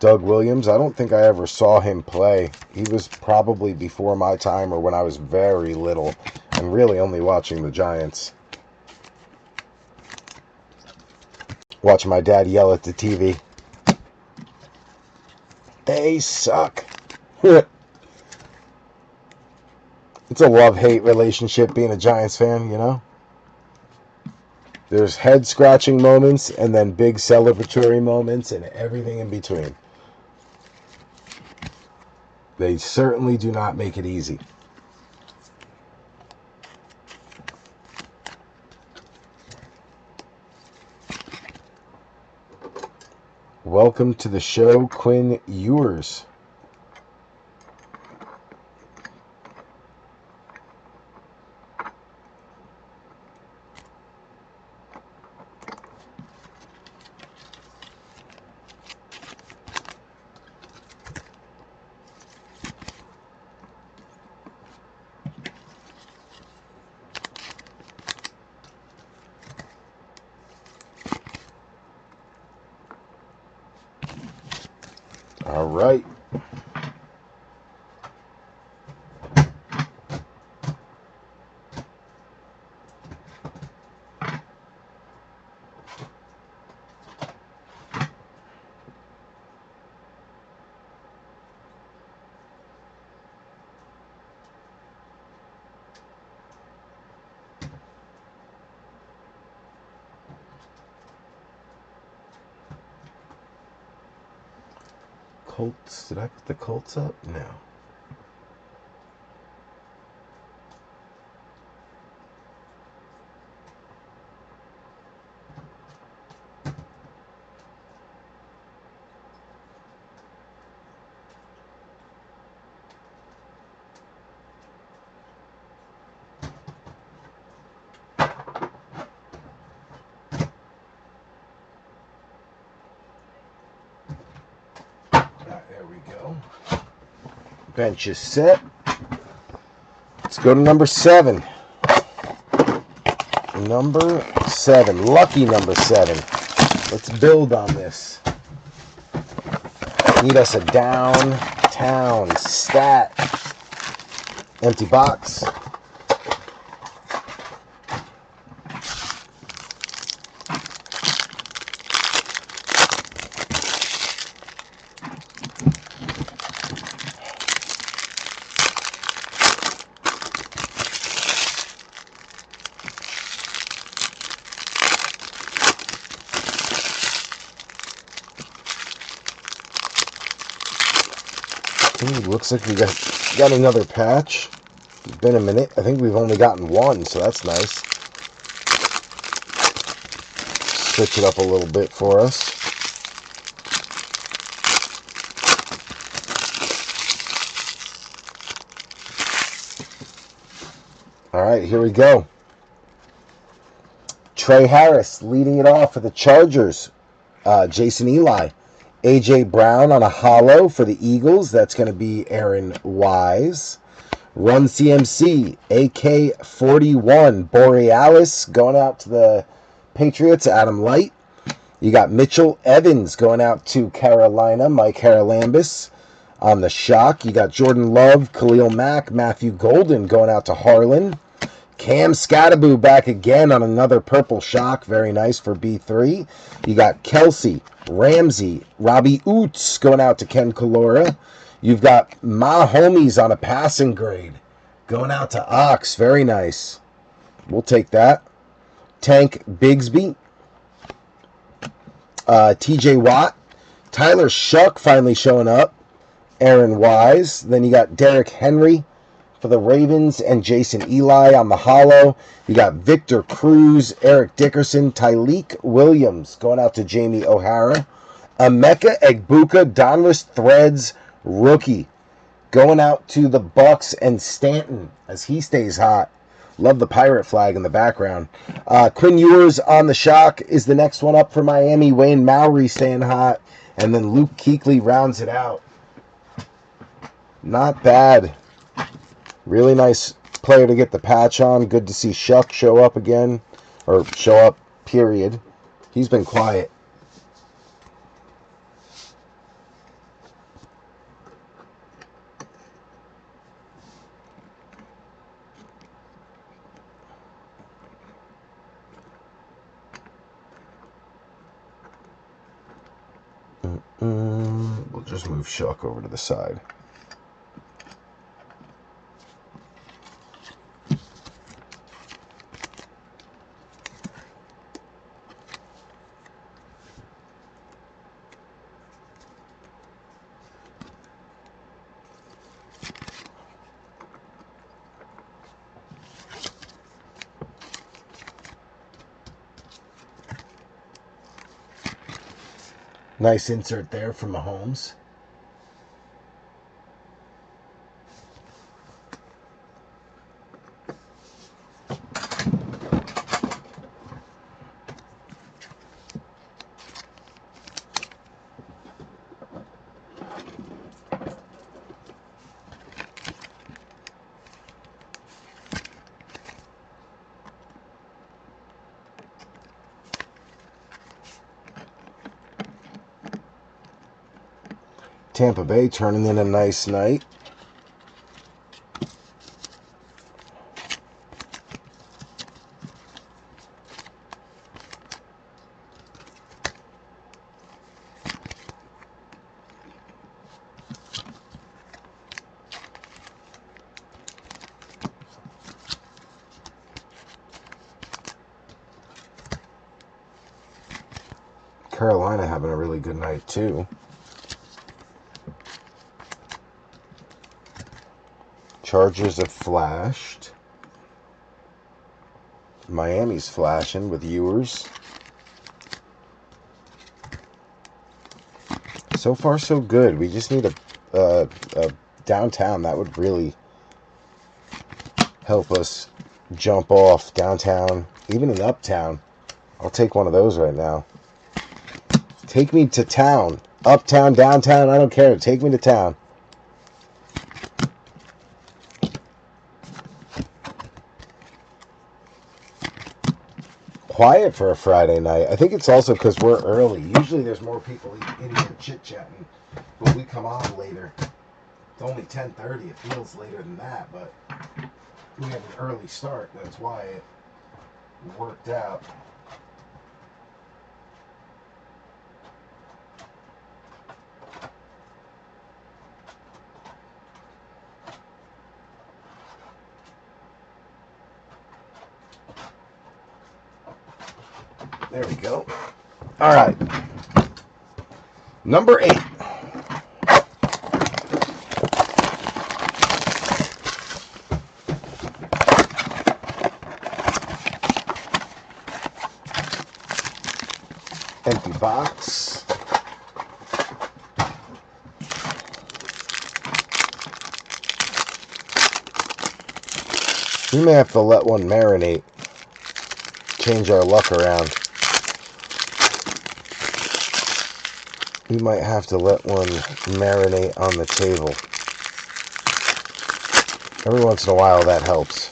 Doug Williams, I don't think I ever saw him play. He was probably before my time or when I was very little and really only watching the Giants. Watching my dad yell at the TV. They suck. It's a love-hate relationship being a Giants fan, you know? There's head-scratching moments and then big celebratory moments and everything in between. They certainly do not make it easy. Welcome to the show, Quinn Ewers. All right. Colts. Did I put the Colts up? No. There we go. Bench is set. Let's go to number 7. Number 7. Lucky number 7. Let's build on this. Need us a downtown stat. Empty box. Ooh, looks like we got another patch. It's been a minute. I think we've only gotten one, so that's nice. Switch it up a little bit for us. All right, here we go. Trey Harris leading it off for the Chargers. Jason Eli. A.J. Brown on a hollow for the Eagles. That's going to be Aaron Wise. Run CMC, AK-41, Borealis going out to the Patriots, Adam Light. You got Mitchell Evans going out to Carolina, Mike Haralambis. On the shock, you got Jordan Love, Khalil Mack, Matthew Golden going out to Harlan. Cam Scattaboo back again on another purple shock. Very nice for B3. You got Kelsey, Ramsey, Robbie Oots going out to Ken Kalora. You've got Mahomes on a passing grade going out to Ox. Very nice. We'll take that. Tank Bigsby. TJ Watt. Tyler Shuck finally showing up. Aaron Wise. Then you got Derrick Henry for the Ravens and Jason Eli on the hollow. You got Victor Cruz, Eric Dickerson, Tyleek Williams going out to Jamie O'Hara. Emeka Egbuka, Donruss Threads rookie going out to the Bucks and Stanton as he stays hot. Love the pirate flag in the background. Quinn Ewers on the shock is the next one up for Miami. Wayne Mowry staying hot. And then Luke Kuechly rounds it out. Not bad. Really nice player to get the patch on. Good to see Shuck show up again. Or show up, period. He's been quiet. We'll just move Shuck over to the side. Nice insert there from Mahomes. Tampa Bay turning in a nice night. Carolina having a really good night too. Chargers have flashed. Miami's flashing with Ewers. So far, so good. We just need a downtown. That would really help us jump off downtown, even in uptown. I'll take one of those right now. Take me to town. Uptown, downtown, I don't care. Take me to town. Quiet for a Friday night. I think it's also because we're early. Usually there's more people in here chit-chatting, but we come on later. It's only 10:30. It feels later than that, but we had an early start. That's why it worked out. There we go. All right. Number 8. Empty box. We may have to let one marinate. Change our luck around. We might have to let one marinate on the table. Every once in a while, that helps.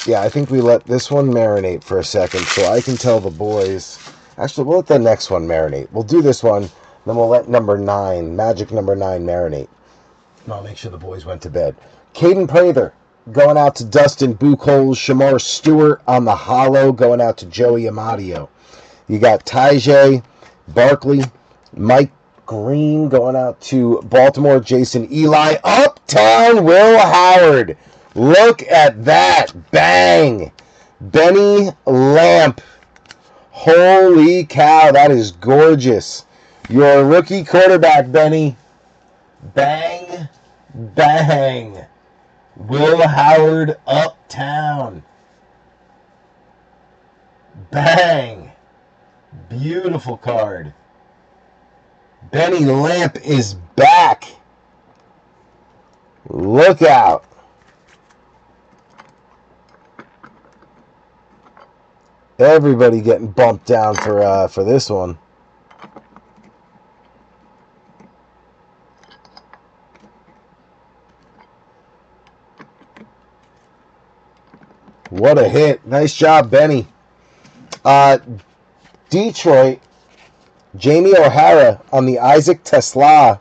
Yeah, I think we let this one marinate for a second so I can tell the boys. Actually, we'll let the next one marinate. We'll do this one, then we'll let number 9, magic number 9, marinate. And I'll make sure the boys went to bed. Caden Prather going out to Dustin Buchholz. Shamar Stewart on the hollow going out to Joey Amadio. You got Tyjae Barkley, Mike Green going out to Baltimore. Jason Eli. Uptown Will Howard. Look at that. Bang. Benny Lamp. Holy cow, that is gorgeous. You're a rookie quarterback, Benny. Bang. Bang. Will Howard Uptown. Bang. Beautiful card. Benny Lamp is back. Look out. Everybody getting bumped down for this one. What a hit. Nice job, Benny. Detroit, Jamie O'Hara on the Isaac Tesla.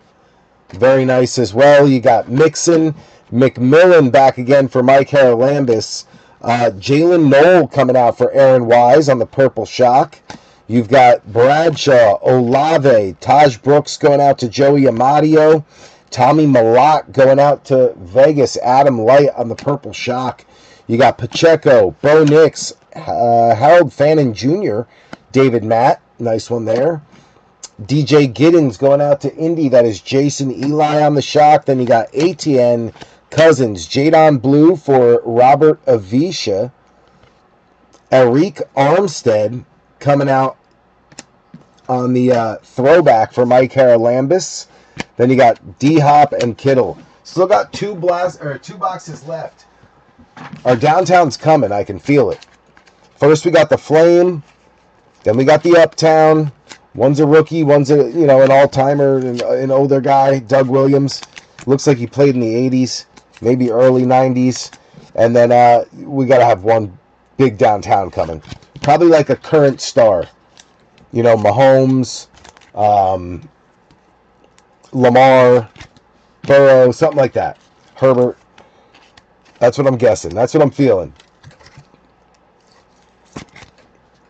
Very nice as well. You got Mixon, McMillan back again for Mike Haralambis. Jalen Knoll coming out for Aaron Wise on the Purple Shock. You've got Bradshaw, Olave, Taj Brooks going out to Joey Amadio. Tommy Malott going out to Vegas, Adam Light on the Purple Shock. You got Pacheco, Bo Nix, Harold Fannin Jr., David Matt. Nice one there. DJ Giddens going out to Indy. That is Jason Eli on the Shock. Then you got ATN, Cousins, Jadon Blue for Robert Avisha. Eric Armstead coming out on the throwback for Mike Haralambis. Then you got D-Hop and Kittle. Still got two boxes left. Our downtown's coming. I can feel it. First we got the Flame. Then we got the Uptown. One's a rookie. One's a an all-timer, an older guy. Doug Williams. Looks like he played in the 80s, maybe early 90s. And then we got to have one big downtown coming. Probably like a current star. Mahomes, Lamar, Burrow, something like that. Herbert. That's what I'm guessing. That's what I'm feeling.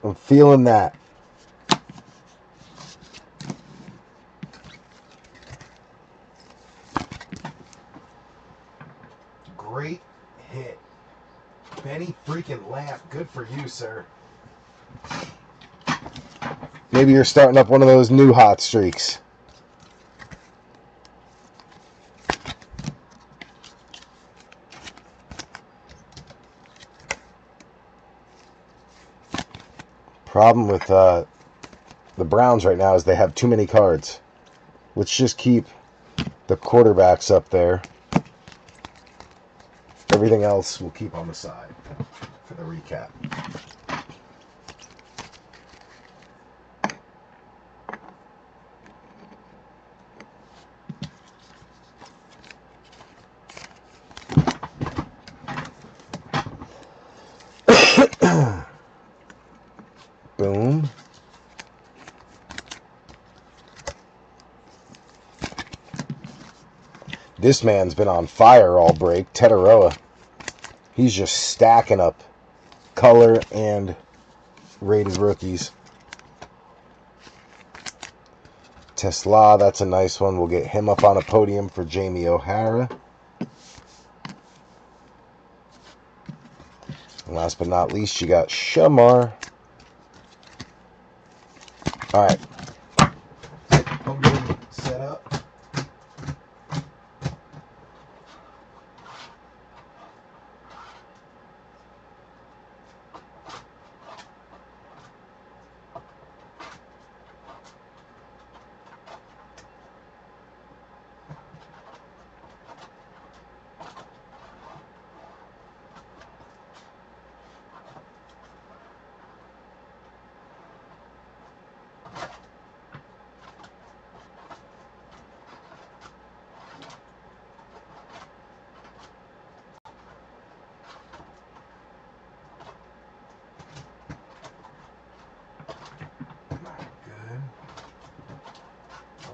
I'm feeling that. Great hit. Benny freaking Lamp. Good for you, sir. Maybe you're starting up one of those new hot streaks. Problem with the Browns right now is they have too many cards. Let's just keep the quarterbacks up there. Everything else we'll keep on the side for the recap. Boom. This man's been on fire all break. Tetaroa. He's just stacking up color and rated rookies. Tesla, that's a nice one. We'll get him up on a podium for Jamie O'Hara. And last but not least, you got Shamar. All right. Podium set up.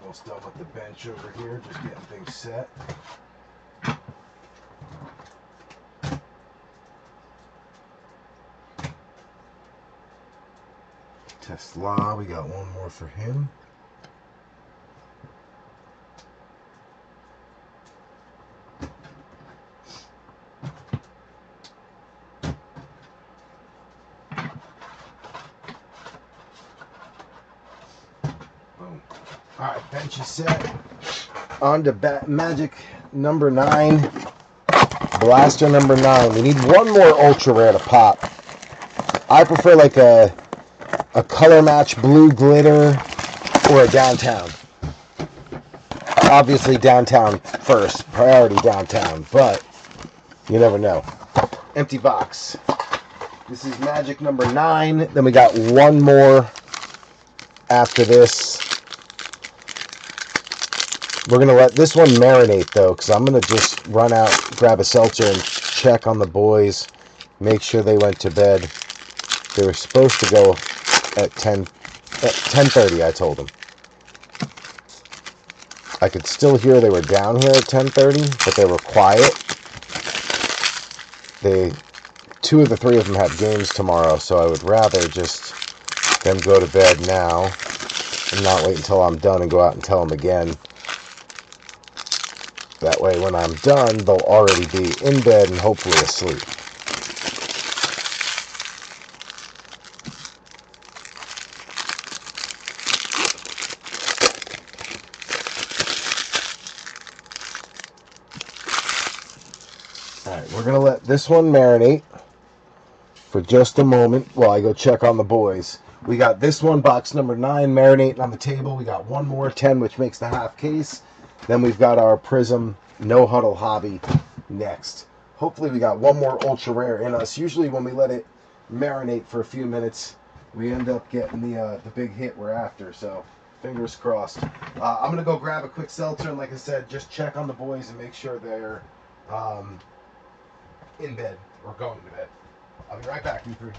almost done with the bench over here, just getting things set. Tesla, we got one more for him. Boom. Alright, bench is set. On to Magic number 9. Blaster number 9. We need one more ultra rare to pop. I prefer like a color match blue glitter or a downtown. Obviously downtown first, priority downtown, but you never know. Empty box. This is Magic number 9. Then we got one more after this. We're going to let this one marinate, though, because I'm going to just run out, grab a seltzer, and check on the boys, make sure they went to bed. They were supposed to go at 10:30, I told them. I could still hear they were down here at 10:30, but they were quiet. 2 of the 3 of them have games tomorrow, so I would rather just them go to bed now and not wait until I'm done and go out and tell them again. That way, when I'm done, they'll already be in bed and hopefully asleep. Alright, we're going to let this one marinate for just a moment while I go check on the boys. We got this one, box number 9, marinating on the table. We got one more 10, which makes the half case. Then we've got our Prizm No Huddle Hobby next. Hopefully we got one more ultra rare in us. Usually when we let it marinate for a few minutes, we end up getting the big hit we're after. So fingers crossed. I'm going to go grab a quick seltzer and, like I said, just check on the boys and make sure they're in bed or going to bed. I'll be right back, you 3.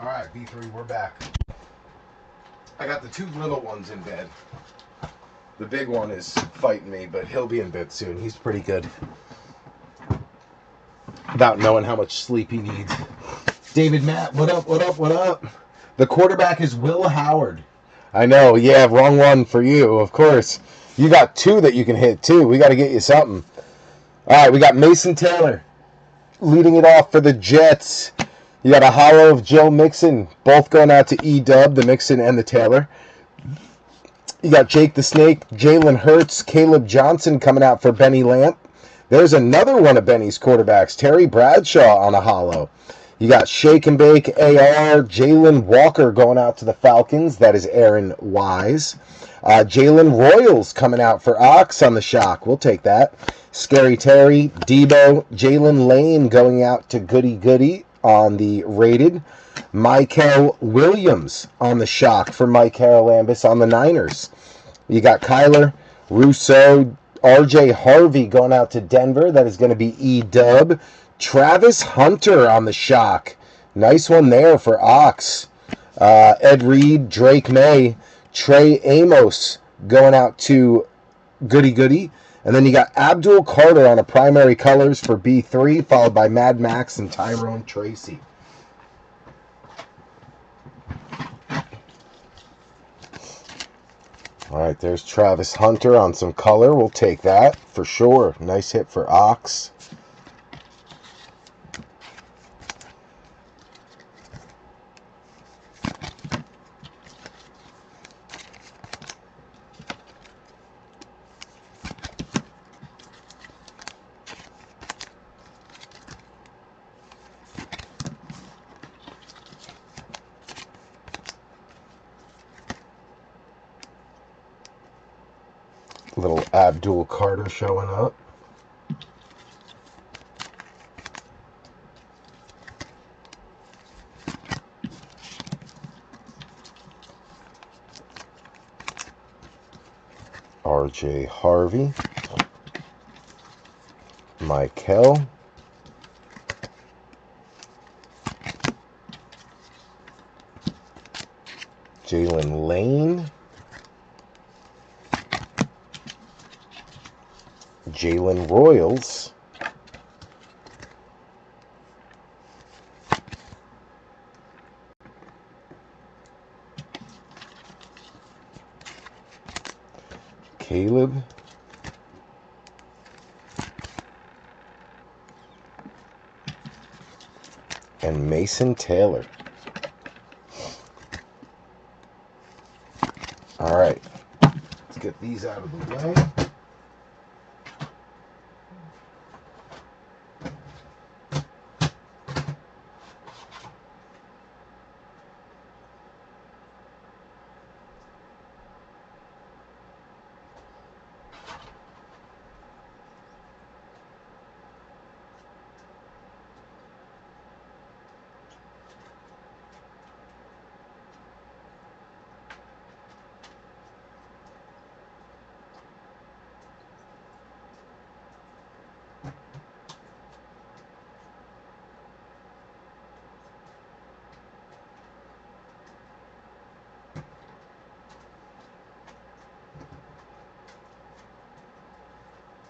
right, B3, we're back. I got the two little ones in bed. The big one is fighting me, but he'll be in bed soon. He's pretty good. Without knowing how much sleep he needs. David Matt, what up, what up, what up? The quarterback is Will Howard. I know, yeah, wrong one for you, of course. You got two that you can hit, too. We got to get you something. All right, we got Mason Taylor leading it off for the Jets. You got a hollow of Joe Mixon, both going out to E-Dub, the Mixon and the Taylor. You got Jake the Snake, Jalen Hurts, Caleb Johnson coming out for Benny Lamp. There's another one of Benny's quarterbacks, Terry Bradshaw on a hollow. You got Shake and Bake, AR, Jalen Walker going out to the Falcons. That is Aaron Wise. Jalen Royals coming out for Ox on the shock. We'll take that. Scary Terry, Debo, Jalen Lane going out to Goody Goody on the rated. Michael Williams on the shock for Mike Haralambis on the Niners. You got Kyler, Rousseau, RJ Harvey going out to Denver. That is going to be E-Dub. Travis Hunter on the shock. Nice one there for Ox. Ed Reed, Drake May, Trey Amos going out to Goody Goody. And then you got Abdul Carter on a primary colors for B3, followed by Mad Max and Tyrone Tracy. All right, there's Travis Hunter on some color. We'll take that for sure. Nice hit for Ox. Little Abdul Carter showing up. RJ Harvey. Michael. Jalen Lane. Jalen Royals. Caleb. And Mason Taylor. All right. Let's get these out of the way.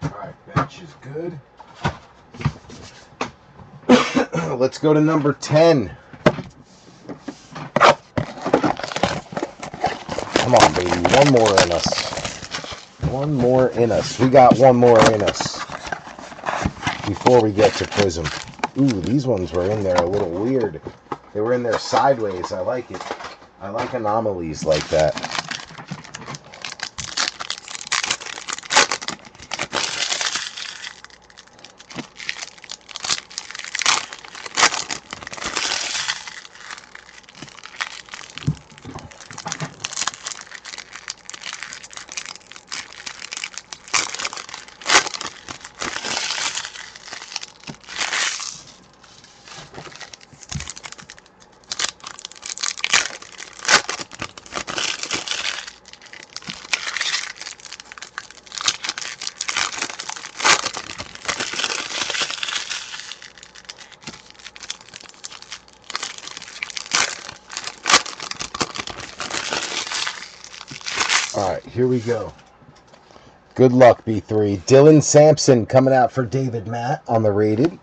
Alright, bench is good. Let's go to number 10. Come on, baby. One more in us. One more in us. We got one more in us before we get to Prizm. Ooh, these ones were in there a little weird. They were in there sideways. I like it. I like anomalies like that. here we go. Good luck, B3. Dylan Sampson coming out for David Matt on the rated.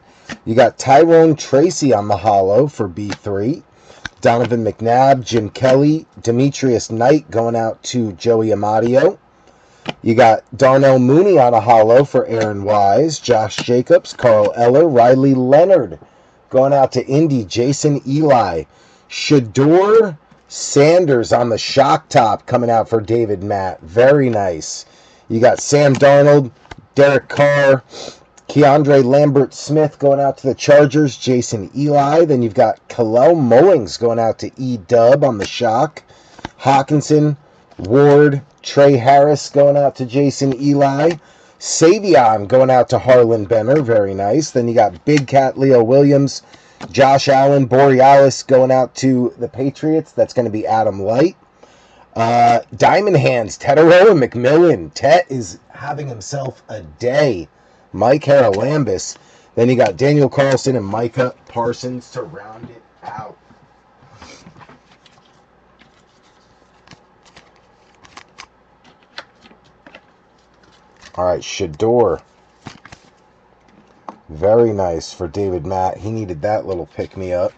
You got Tyrone Tracy on the hollow for B3. Donovan McNabb, Jim Kelly, Demetrius Knight going out to Joey Amadio. You got Darnell Mooney on a hollow for Aaron Wise, Josh Jacobs, Carl Eller, Riley Leonard going out to Indy, Jason Eli. Shador Sanders on the shock top coming out for David Matt. Very nice. You got Sam Darnold, Derek Carr, Keandre Lambert-Smith going out to the Chargers, Jason Eli. Then you've got Kalel Mullings going out to E-Dub on the shock. Hawkinson, Ward, Trey Harris going out to Jason Eli. Savion going out to Harlan Benner. Very nice. Then you got Big Cat Leo Williams, Josh Allen, Borealis going out to the Patriots. That's going to be Adam Light. Diamond Hands, Tetaroa McMillan. Tet is having himself a day. Mike Haralambis. Then you got Daniel Carlson and Micah Parsons to round it out. All right, Shador. Very nice for David Matt. He needed that little pick-me-up.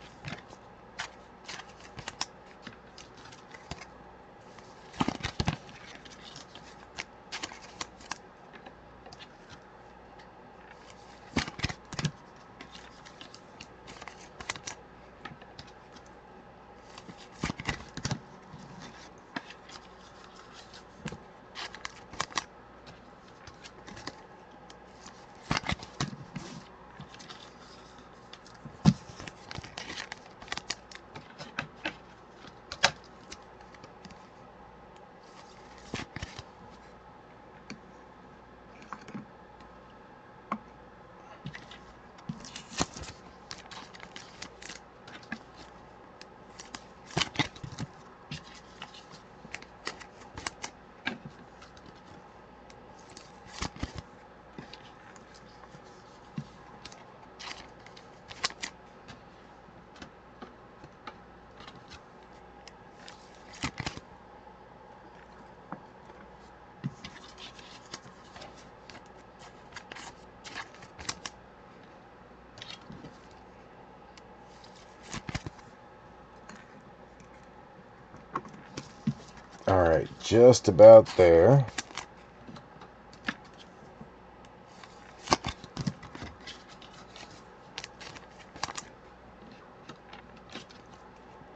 All right, just about there.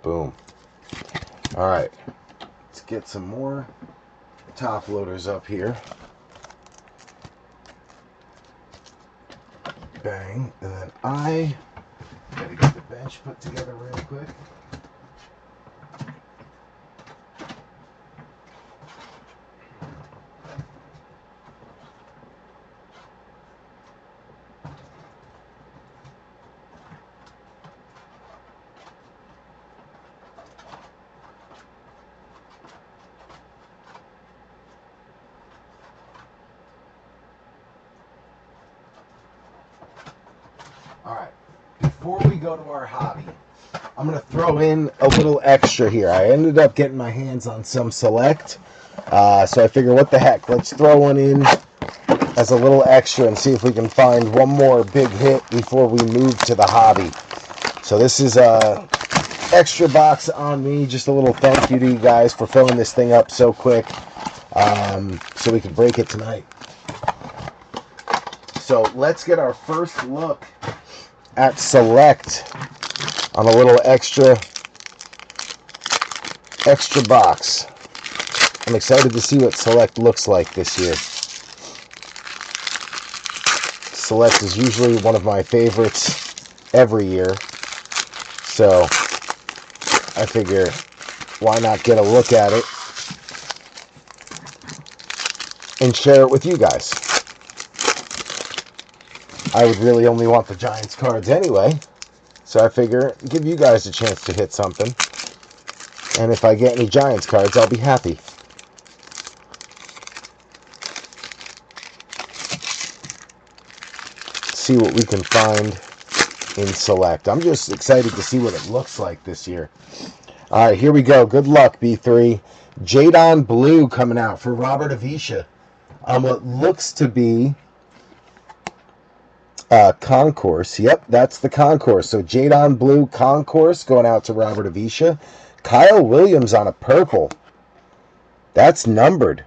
Boom. All right, let's get some more top loaders up here. Bang, and then I gotta get the bench put together real quick. All right, before we go to our hobby, I'm going to throw in a little extra here. I ended up getting my hands on some Select, so I figure what the heck, let's throw one in as a little extra and see if we can find one more big hit before we move to the hobby. So this is a extra box on me, just a little thank you to you guys for filling this thing up so quick so we can break it tonight. So let's get our first look at Select on a little extra box. I'm excited to see what Select looks like this year. Select is usually one of my favorites every year, so I figure why not get a look at it and share it with you guys. I would really only want the Giants cards anyway, so I figure give you guys a chance to hit something. And if I get any Giants cards, I'll be happy. See what we can find in Select. I'm just excited to see what it looks like this year. All right, here we go. Good luck, B3. Jadon Blue coming out for Robert Avisha on what looks to be Concourse. Yep, that's the Concourse. So Jadon Blue Concourse going out to Robert Avisha. Kyle Williams on a purple. That's numbered.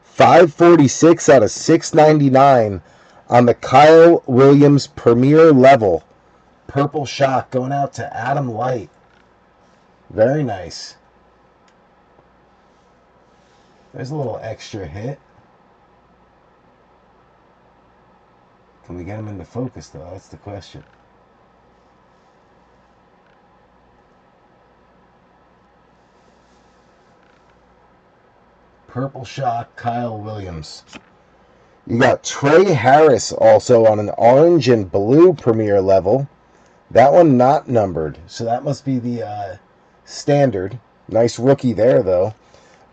546 out of 699 on the Kyle Williams Premier Level. Purple Shock going out to Adam Light. Very nice. There's a little extra hit. Can we get him into focus, though? That's the question. Purple Shock, Kyle Williams. You got Trey Harris also on an orange and blue Premier Level. That one not numbered, so that must be the standard. Nice rookie there, though.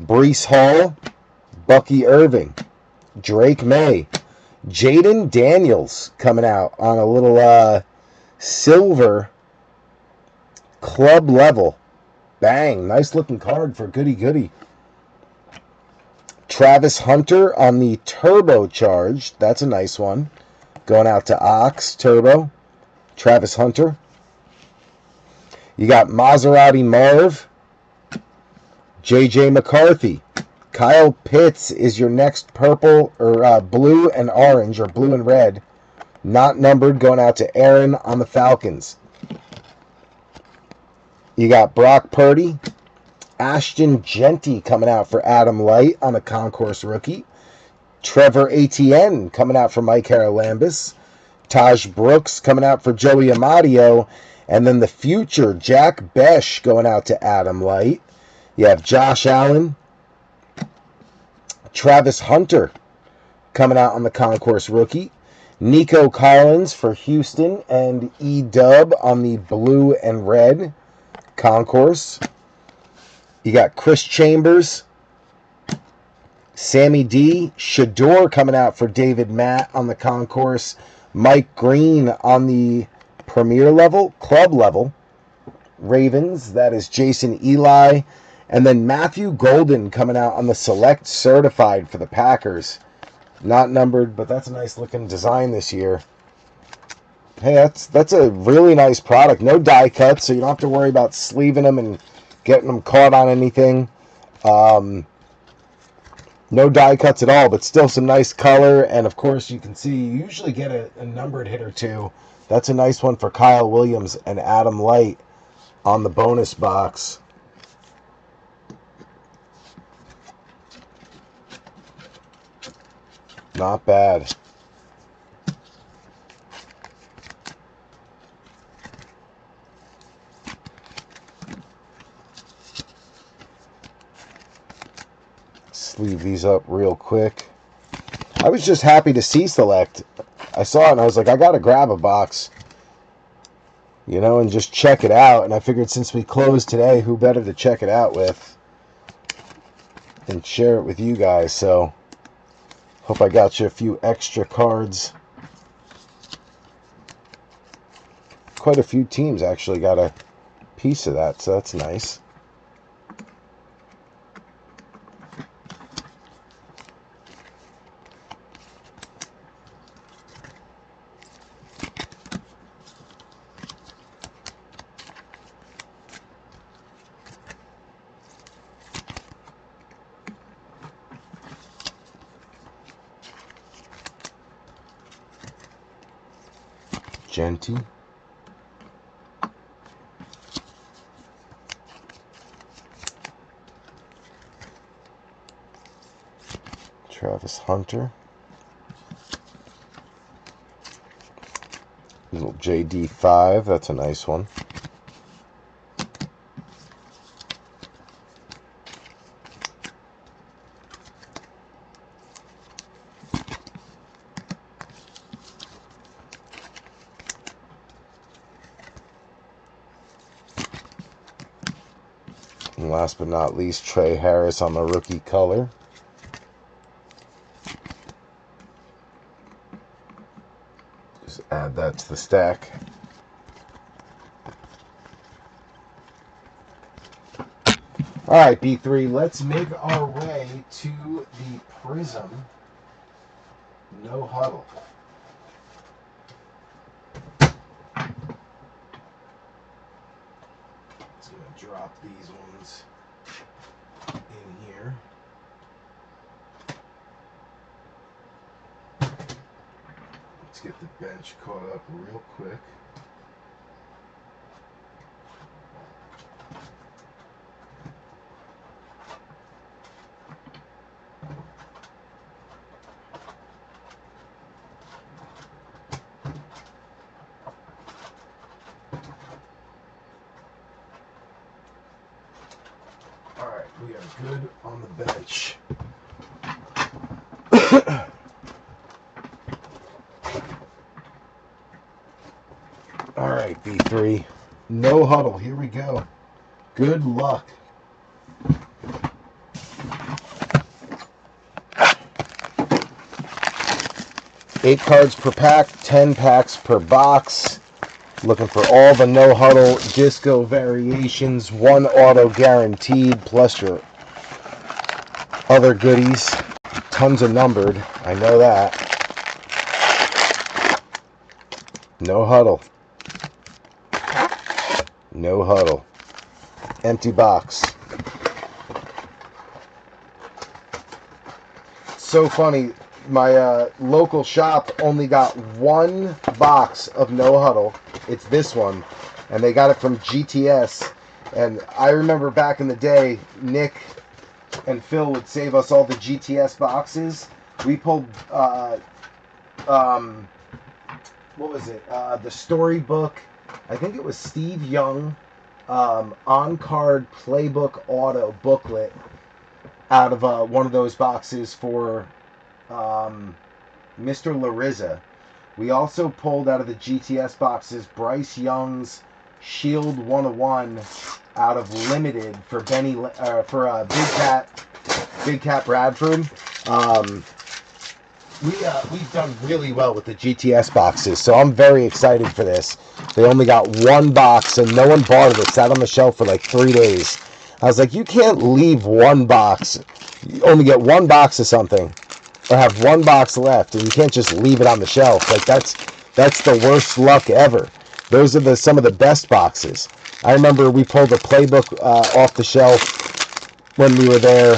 Breece Hall, Bucky Irving, Drake May, Jaden Daniels coming out on a little silver club level. Bang, nice looking card for Goody Goody. Travis Hunter on the turbocharged. That's a nice one. Going out to Ox Turbo. Travis Hunter. You got Maserati Marv. JJ McCarthy. Kyle Pitts is your next purple or blue and orange or blue and red. Not numbered. Going out to Aaron on the Falcons. You got Brock Purdy. Ashton Genty coming out for Adam Light on a Concourse rookie. Trevor Etienne coming out for Mike Haralambis. Taj Brooks coming out for Joey Amadio. And then the future Jack Besh going out to Adam Light. You have Josh Allen. Travis Hunter coming out on the Concourse rookie. Nico Collins for Houston. And E-Dub on the blue and red Concourse. You got Chris Chambers, Sammy D, Shador coming out for David Matt on the Concourse, Mike Green on the Premier Level, Club Level, Ravens, that is Jason Eli, and then Matthew Golden coming out on the Select Certified for the Packers. Not numbered, but that's a nice looking design this year. Hey, that's a really nice product. No die cuts, so you don't have to worry about sleeving them and getting them caught on anything. No die cuts at all, but still some nice color. And of course, you can see you usually get a numbered hit or two. That's a nice one for Kyle Williams and Adam Light on the bonus box. Not bad. Sleeve these up real quick. I was just happy to see Select. I saw it and I was like, I gotta grab a box, you know, and just check it out. And I figured since we closed today, who better to check it out with and share it with you guys. So hope I got you a few extra cards. Quite a few teams actually got a piece of that, so that's nice. Genty. Travis Hunter. Little JD5, that's a nice one. And last but not least, Trey Harris on the rookie color. Just add that to the stack. All right, B3, let's make our way to the Prizm No Huddle. Just going to drop these ones in here. Let's get the bench caught up real quick. All right, we are good on the bench. All right, B3. No huddle. Here we go. Good luck. Eight cards per pack, 10 packs per box. Looking for all the no huddle disco variations, one auto guaranteed, plus your other goodies. Tons of numbered. I know that. No huddle. No huddle. Empty box. So funny. My local shop only got one box of No Huddle. It's this one. And they got it from GTS. And I remember back in the day, Nick and Phil would save us all the GTS boxes. We pulled, what was it? The Storybook. I think it was Steve Young on-card playbook auto booklet out of one of those boxes for Mr. Larissa. We also pulled out of the GTS boxes Bryce Young's Shield 101 out of Limited for Big Cat Bradford. We've done really well with the GTS boxes, so I'm very excited for this. They only got one box, and no one bought it. It sat on the shelf for like 3 days. I was like, you can't leave one box. You only get one box of something, or have one box left, and you can't just leave it on the shelf. Like that's the worst luck ever. Those are some of the best boxes. I remember we pulled a playbook off the shelf when we were there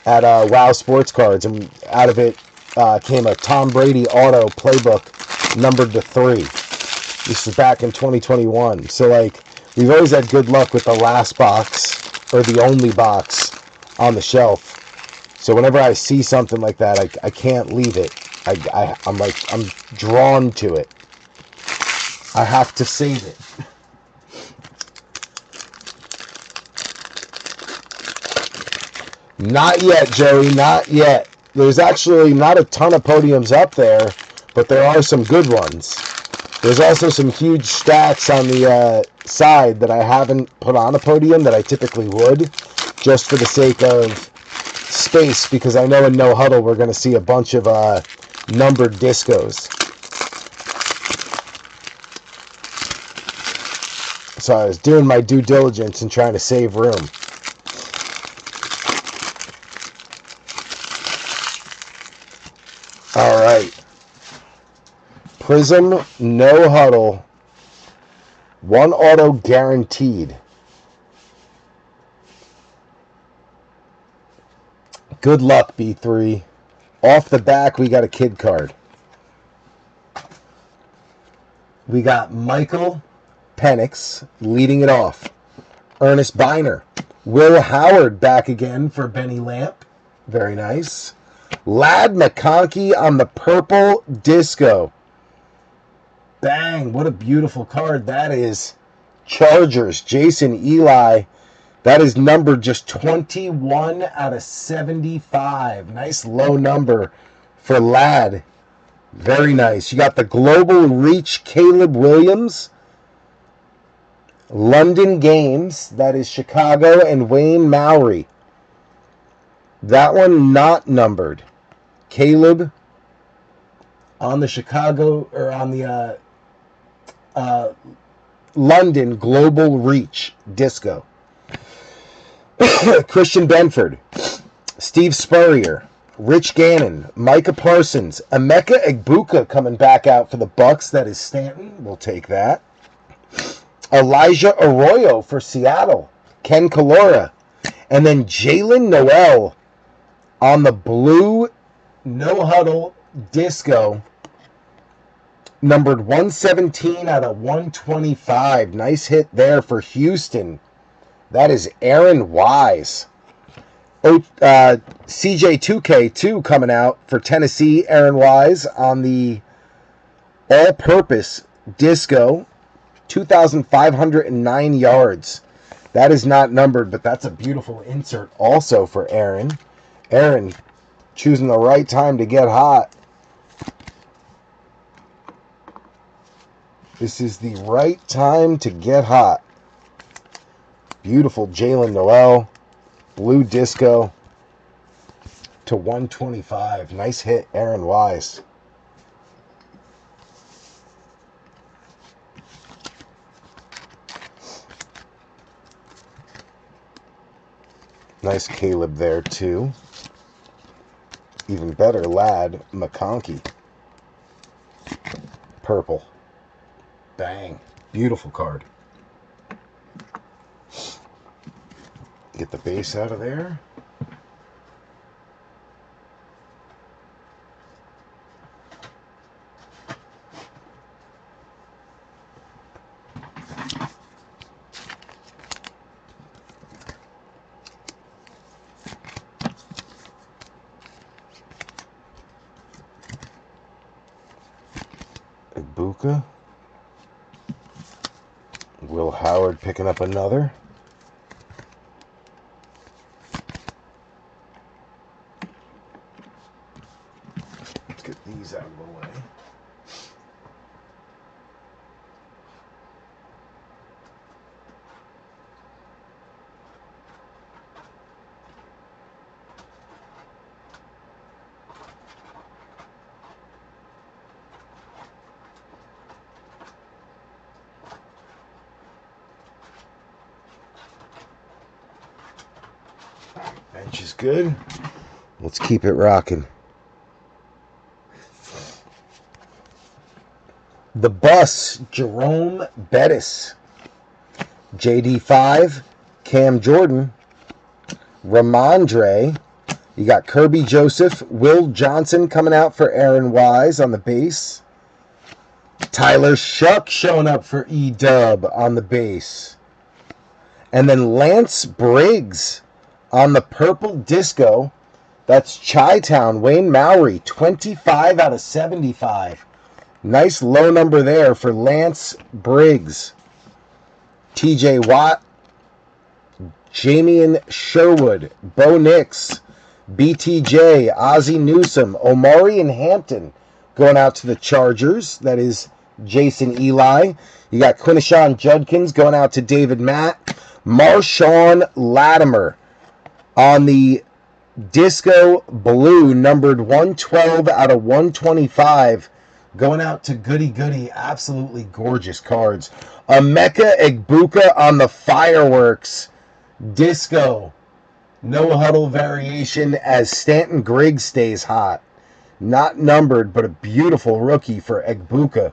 at Wow Sports Cards, and out of it came a Tom Brady auto playbook numbered to 3. This was back in 2021. So like we've always had good luck with the last box or the only box on the shelf. So whenever I see something like that, I can't leave it. I'm drawn to it. I have to save it. Not yet, Joey, not yet. There's actually not a ton of podiums up there, but there are some good ones. There's also some huge stacks on the side that I haven't put on a podium that I typically would, just for the sake of space, because I know in No Huddle we're going to see a bunch of numbered discos. So I was doing my due diligence and trying to save room. All right. Prizm No Huddle. One auto guaranteed. Good luck, B3. Off the back, we got a kid card. We got Michael Penix leading it off. Ernest Biner. Will Howard back again for Benny Lamp. Very nice. Ladd McConkey on the purple disco. Bang, what a beautiful card that is. Chargers, Jason Eli. That is numbered just 21 out of 75. Nice low number for Ladd. Very nice. You got the Global Reach Caleb Williams. London Games. That is Chicago and Wayne Mowry. That one not numbered. Caleb on the Chicago, or on the London Global Reach Disco. Christian Benford, Steve Spurrier, Rich Gannon, Micah Parsons, Emeka Egbuka coming back out for the Bucks. That is Stanton. We'll take that. Elijah Arroyo for Seattle. Ken Kalora. And then Jalen Noel on the blue No Huddle Disco. Numbered 117 out of 125. Nice hit there for Houston. That is Aaron Wise. CJ2K2 coming out for Tennessee. Aaron Wise on the all-purpose disco. 2,509 yards. That is not numbered, but that's a beautiful insert also for Aaron. Aaron choosing the right time to get hot. This is the right time to get hot. Beautiful Jalen Noel. Blue disco to 125. Nice hit, Aaron Wise. Nice Caleb there, too. Even better, Lad McConkey. Purple. Bang. Beautiful card. Get the base out of there. Egbuka. Will Howard picking up another. Let's get these out of the way. Bench is good. Let's keep it rocking. The Bus, Jerome Bettis. JD5, Cam Jordan. Ramondre. You got Kirby Joseph. Will Johnson coming out for Aaron Wise on the base. Tyler Shuck showing up for E-Dub on the base. And then Lance Briggs on the purple disco. That's Chi-Town, Wayne Mowry, 25 out of 75. Nice low number there for Lance Briggs. TJ Watt, Jamian Sherwood, Bo Nix, BTJ, Ozzie Newsome, Omari and Hampton going out to the Chargers. That is Jason Eli. You got Quinishon Judkins going out to David Matt. Marshawn Latimer on the disco blue, numbered 112 out of 125, going out to Goody Goody. Absolutely gorgeous cards. Emeka Egbuka on the fireworks disco, no huddle variation as Stanton Griggs stays hot. Not numbered, but a beautiful rookie for Egbuka.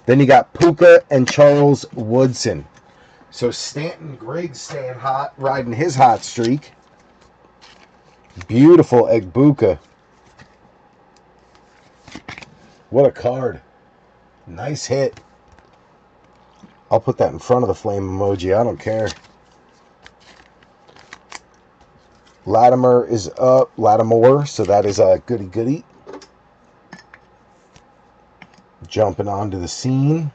Then you got Puka and Charles Woodson. So Stanton Griggs staying hot, riding his hot streak. Beautiful Egbuka. What a card. Nice hit. I'll put that in front of the flame emoji. I don't care. Latimer is up. Lattimore. So that is a goody goody. Jumping onto the scene.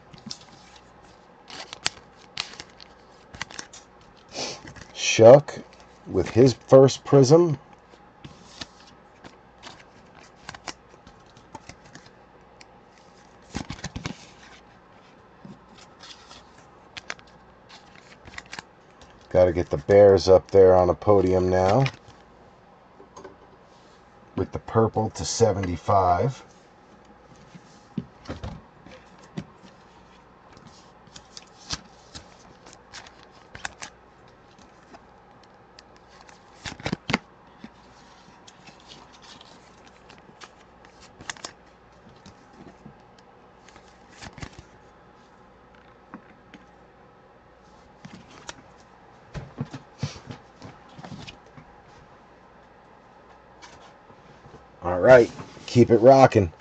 Shuck with his first Prizm. Got to get the Bears up there on a podium now. With the purple to 75. All right. Keep it rocking.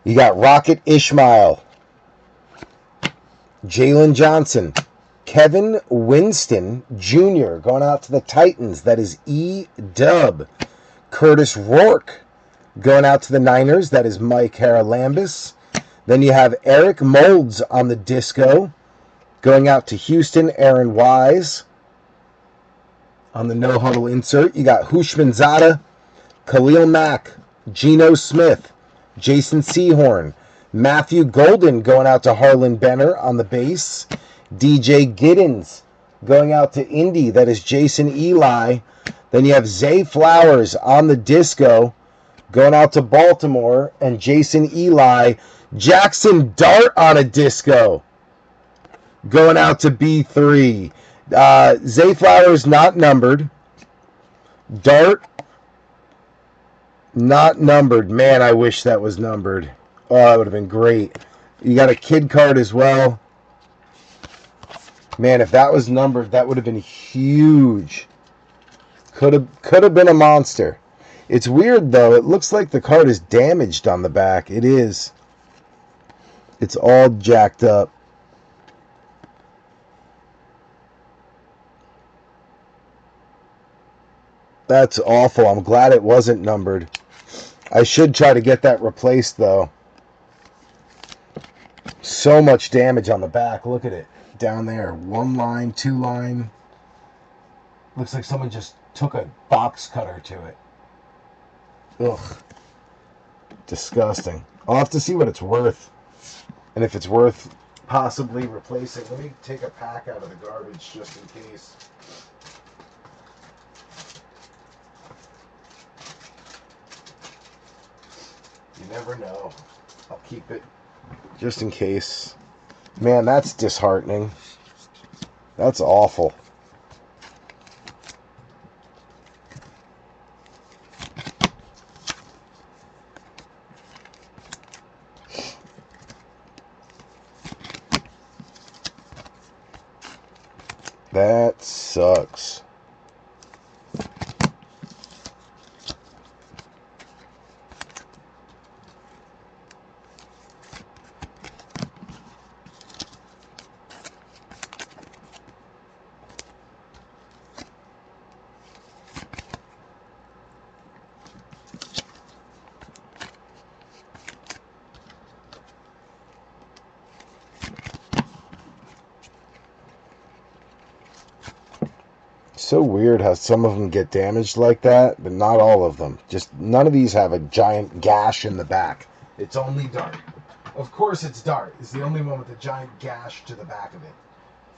You got Rocket Ishmael, Jalen Johnson, Kevin Winston Jr. going out to the Titans. That is E-Dub. Curtis Rourke going out to the Niners. That is Mike Haralambis. Then you have Eric Molds on the disco going out to Houston. Aaron Wise on the no huddle insert. You got Hushmanzada, Khalil Mack, Geno Smith, Jason Sehorn, Matthew Golden going out to Harlan Benner on the base. DJ Giddens going out to Indy. That is Jason Eli. Then you have Zay Flowers on the disco going out to Baltimore. And Jason Eli. Jackson Dart on a disco going out to B3. Zay Flowers not numbered. Dart not numbered. Man, I wish that was numbered. Oh, that would have been great. You got a kid card as well. Man, if that was numbered, that would have been huge. Could have been a monster. It's weird, though. It looks like the card is damaged on the back. It is. It's all jacked up. That's awful. I'm glad it wasn't numbered. I should try to get that replaced, though. So much damage on the back. Look at it. Down there. 1 line, 2 line. Looks like someone just took a box cutter to it. Ugh. Disgusting. I'll have to see what it's worth. And if it's worth possibly replacing. Let me take a pack out of the garbage just in case. You never know. I'll keep it just in case. Man, that's disheartening. That's awful. That sucks. So weird how some of them get damaged like that, but not all of them. Just none of these have a giant gash in the back. It's only Dart. Of course it's Dart. It's the only one with a giant gash to the back of it.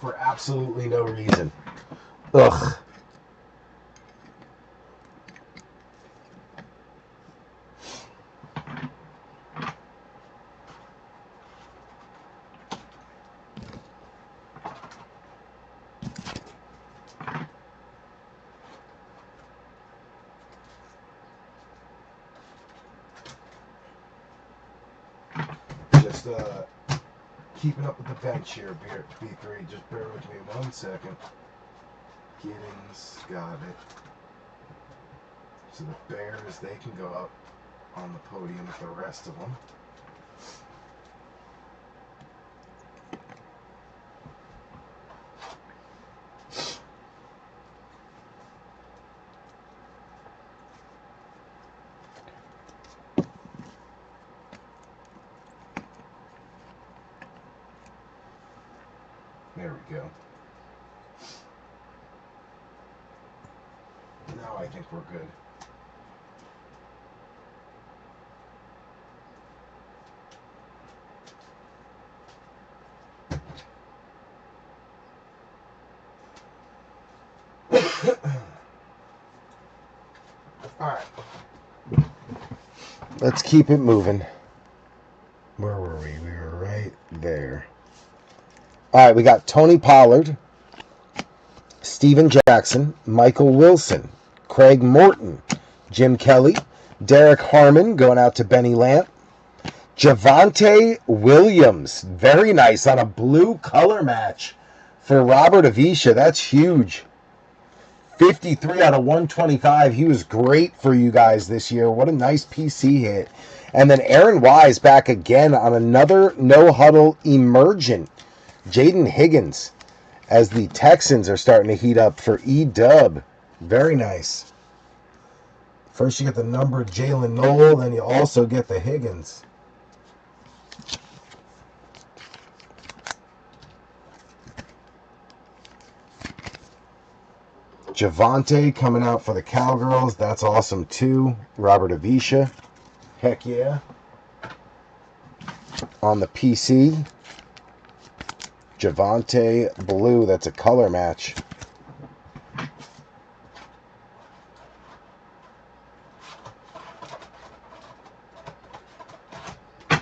For absolutely no reason. Ugh. Just keeping up with the bench here, B3. Just bear with me 1 second. Giddens, got it. So the Bears, they can go up on the podium with the rest of them. There we go. Now I think we're good. All right. Let's keep it moving. Where were we? We were right there. All right, we got Tony Pollard, Steven Jackson, Michael Wilson, Craig Morton, Jim Kelly, Derek Harmon going out to Benny Lamp, Javonte Williams, very nice on a blue color match for Robert Avisha. That's huge. 53 out of 125. He was great for you guys this year. What a nice PC hit. And then Aaron Wise back again on another no-huddle emergent. Jaden Higgins, as the Texans are starting to heat up for E-Dub. Very nice. First you get the numbered Jalen Noel, then you also get the Higgins. Javante coming out for the Cowgirls. That's awesome too. Robert Avisha. Heck yeah. On the PC, Javante Blue. That's a color match. A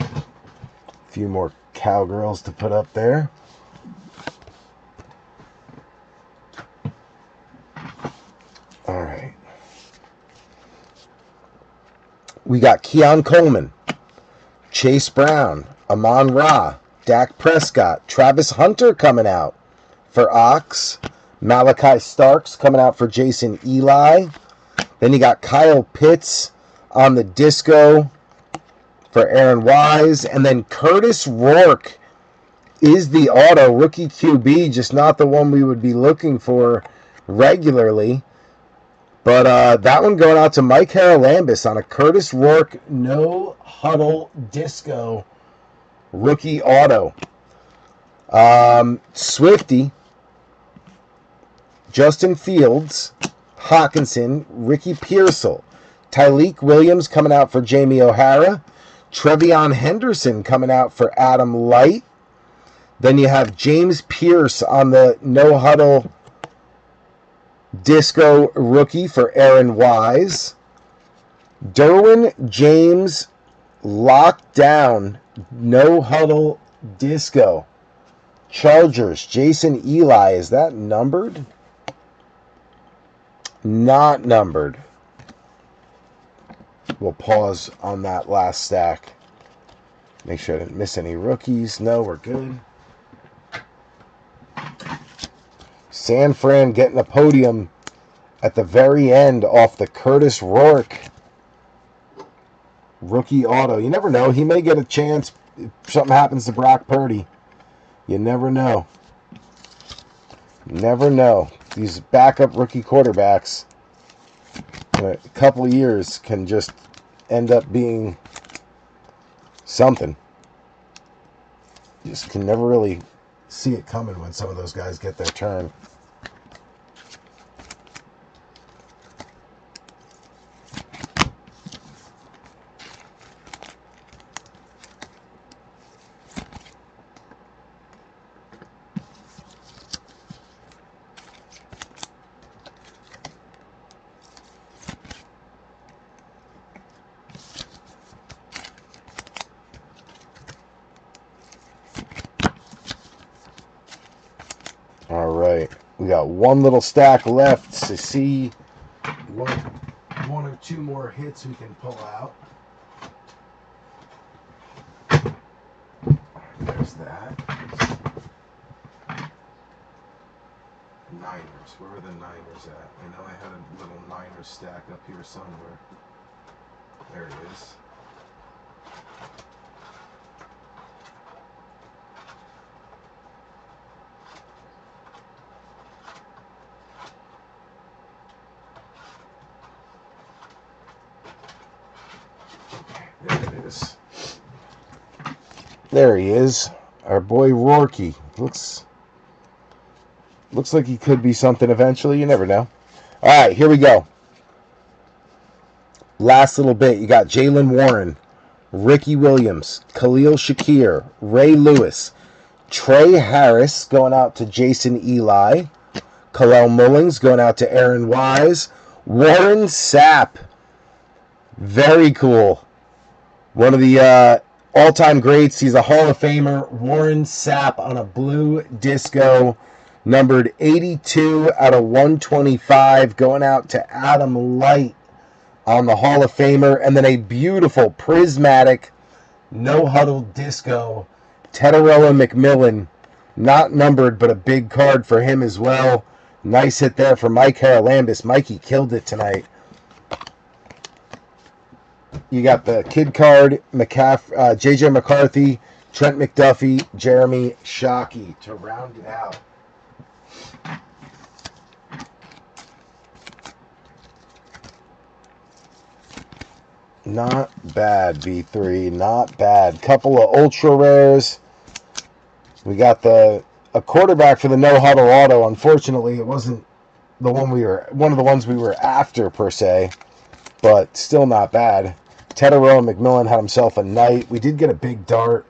few more Cowgirls to put up there. All right. We got Keon Coleman, Chase Brown, Amon Ra, Dak Prescott, Travis Hunter coming out for Ox, Malachi Starks coming out for Jason Eli. Then you got Kyle Pitts on the disco for Aaron Wise. And then Curtis Rourke is the auto rookie QB, just not the one we would be looking for regularly. But that one going out to Mike Haralambis on a Curtis Rourke no huddle disco rookie auto. Swifty, Justin Fields, Hawkinson, Ricky Pearsall, Tyleek Williams coming out for Jamie O'Hara, Trevion Henderson coming out for Adam Light. Then you have James Pierce on the no huddle disco rookie for Aaron Wise. Derwin James lockdown no huddle disco. Chargers, Jason Eli. Is that numbered? Not numbered. We'll pause on that last stack. Make sure I didn't miss any rookies. No, we're good. San Fran getting a podium at the very end off the Curtis Rourke rookie auto. You never know. He may get a chance if something happens to Brock Purdy. You never know. Never know. These backup rookie quarterbacks in a couple of years can just end up being something. You just can never really see it coming when some of those guys get their turn. All right, we got one little stack left to see one or two more hits we can pull out. There's that. Niners, where are the Niners at? I know I had a little Niners stack up here somewhere. There it is. There he is, our boy Rourke. Looks like he could be something eventually. You never know. All right, here we go. Last little bit. You got Jalen Warren, Ricky Williams, Khalil Shakir, Ray Lewis, Trey Harris going out to Jason Eli, Khalil Mullings going out to Aaron Wise, Warren Sapp. Very cool. One of the all-time greats. He's a Hall of Famer. Warren Sapp on a blue disco, numbered 82 out of 125, going out to Adam Light on the Hall of Famer. And then a beautiful prismatic no-huddle disco, Teteroa McMillan, not numbered, but a big card for him as well. Nice hit there for Mike Haralambis. Mikey killed it tonight. You got the kid card, J.J. McCarthy, Trent McDuffie, Jeremy Shockey to round it out. Not bad, V3. Not bad. Couple of ultra rares. We got a quarterback for the no huddle auto. Unfortunately, it wasn't one of the ones we were after per se, but still not bad. Tedero McMillan had himself a night. We did get a big dart.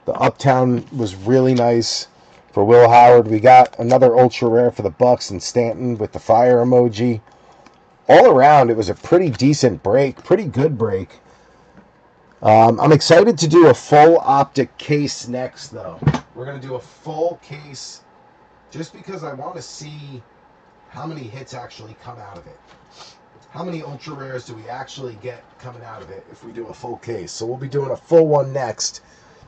The Uptown was really nice for Will Howard. We got another ultra rare for the Bucks and Stanton with the fire emoji. All around, it was a pretty decent break, pretty good break. I'm excited to do a full Optic case next, though. We're going to do a full case just because I want to see how many hits actually come out of it. How many ultra rares do we actually get coming out of it if we do a full case? So we'll be doing a full one next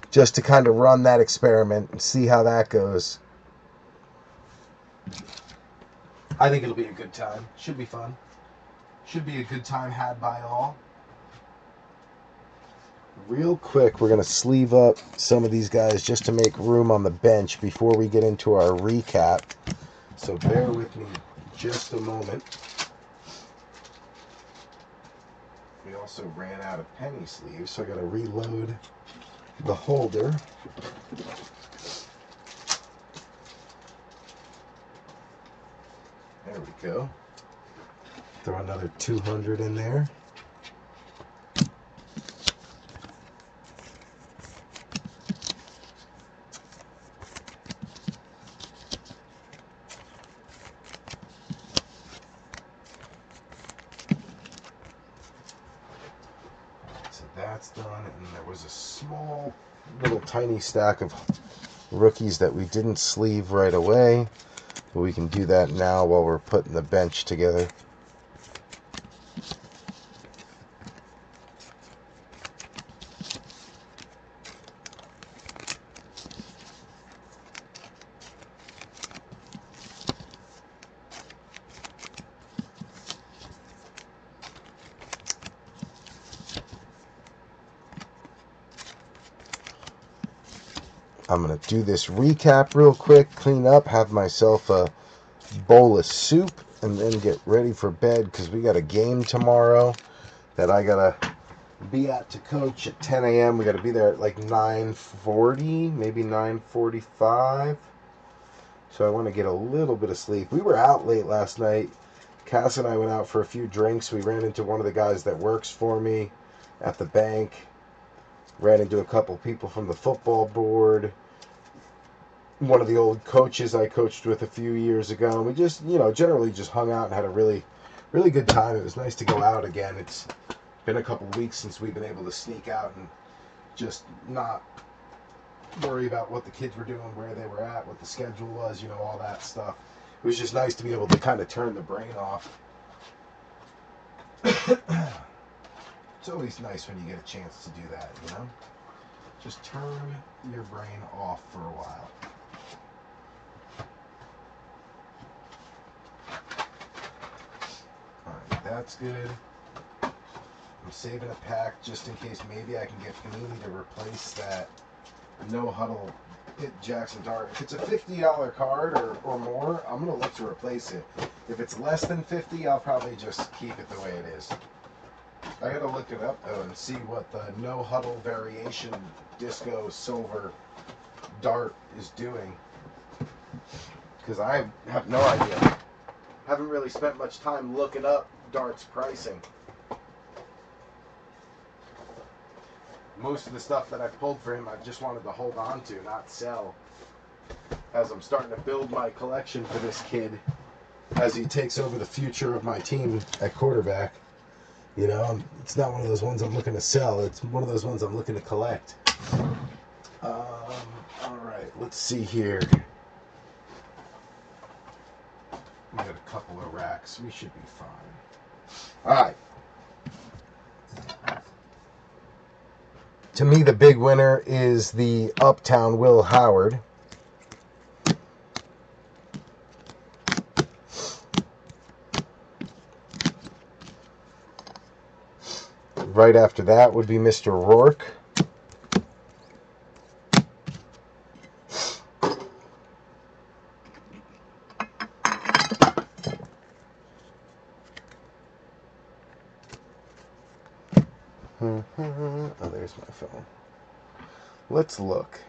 just to kind of run that experiment and see how that goes. I think it'll be a good time. Should be fun. Should be a good time had by all. Real quick, we're going to sleeve up some of these guys just to make room on the bench before we get into our recap. So bear with me just a moment. We also ran out of penny sleeves, so I got to reload the holder. There we go. Throw another 200 in there. So that's done, and there was a small little tiny stack of rookies that we didn't sleeve right away, but we can do that now while we're putting the bench together. I'm going to do this recap real quick, clean up, have myself a bowl of soup, and then get ready for bed because we got a game tomorrow that I got to be at to coach at 10 a.m. We got to be there at like 9:40, maybe 9:45. So I want to get a little bit of sleep. We were out late last night. Cass and I went out for a few drinks. We ran into one of the guys that works for me at the bank. Ran into a couple people from the football board. One of the old coaches I coached with a few years ago. And we just, generally just hung out and had a really, really good time. It was nice to go out again. It's been a couple weeks since we've been able to sneak out and just not worry about what the kids were doing, where they were at, what the schedule was, all that stuff. It was just nice to be able to kind of turn the brain off. It's always nice when you get a chance to do that, Just turn your brain off for a while. Alright, that's good. I'm saving a pack just in case maybe I can get Panini to replace that no huddle hit Jackson Dart. If it's a $50 card or more, I'm going to look to replace it. If it's less than $50, I'll probably just keep it the way it is. I gotta look it up though and see what the no huddle variation disco silver dart is doing, because I have no idea. Haven't really spent much time looking up darts pricing. Most of the stuff that I pulled for him I've just wanted to hold on to, not sell, as I'm starting to build my collection for this kid as he takes over the future of my team at quarterback. It's not one of those ones I'm looking to sell. It's one of those ones I'm looking to collect. All right, let's see here. We got a couple of racks. We should be fine. All right. To me, the big winner is the Uptown Will Howard. Right after that would be Mr. Rourke. Oh, there's my phone. Let's look.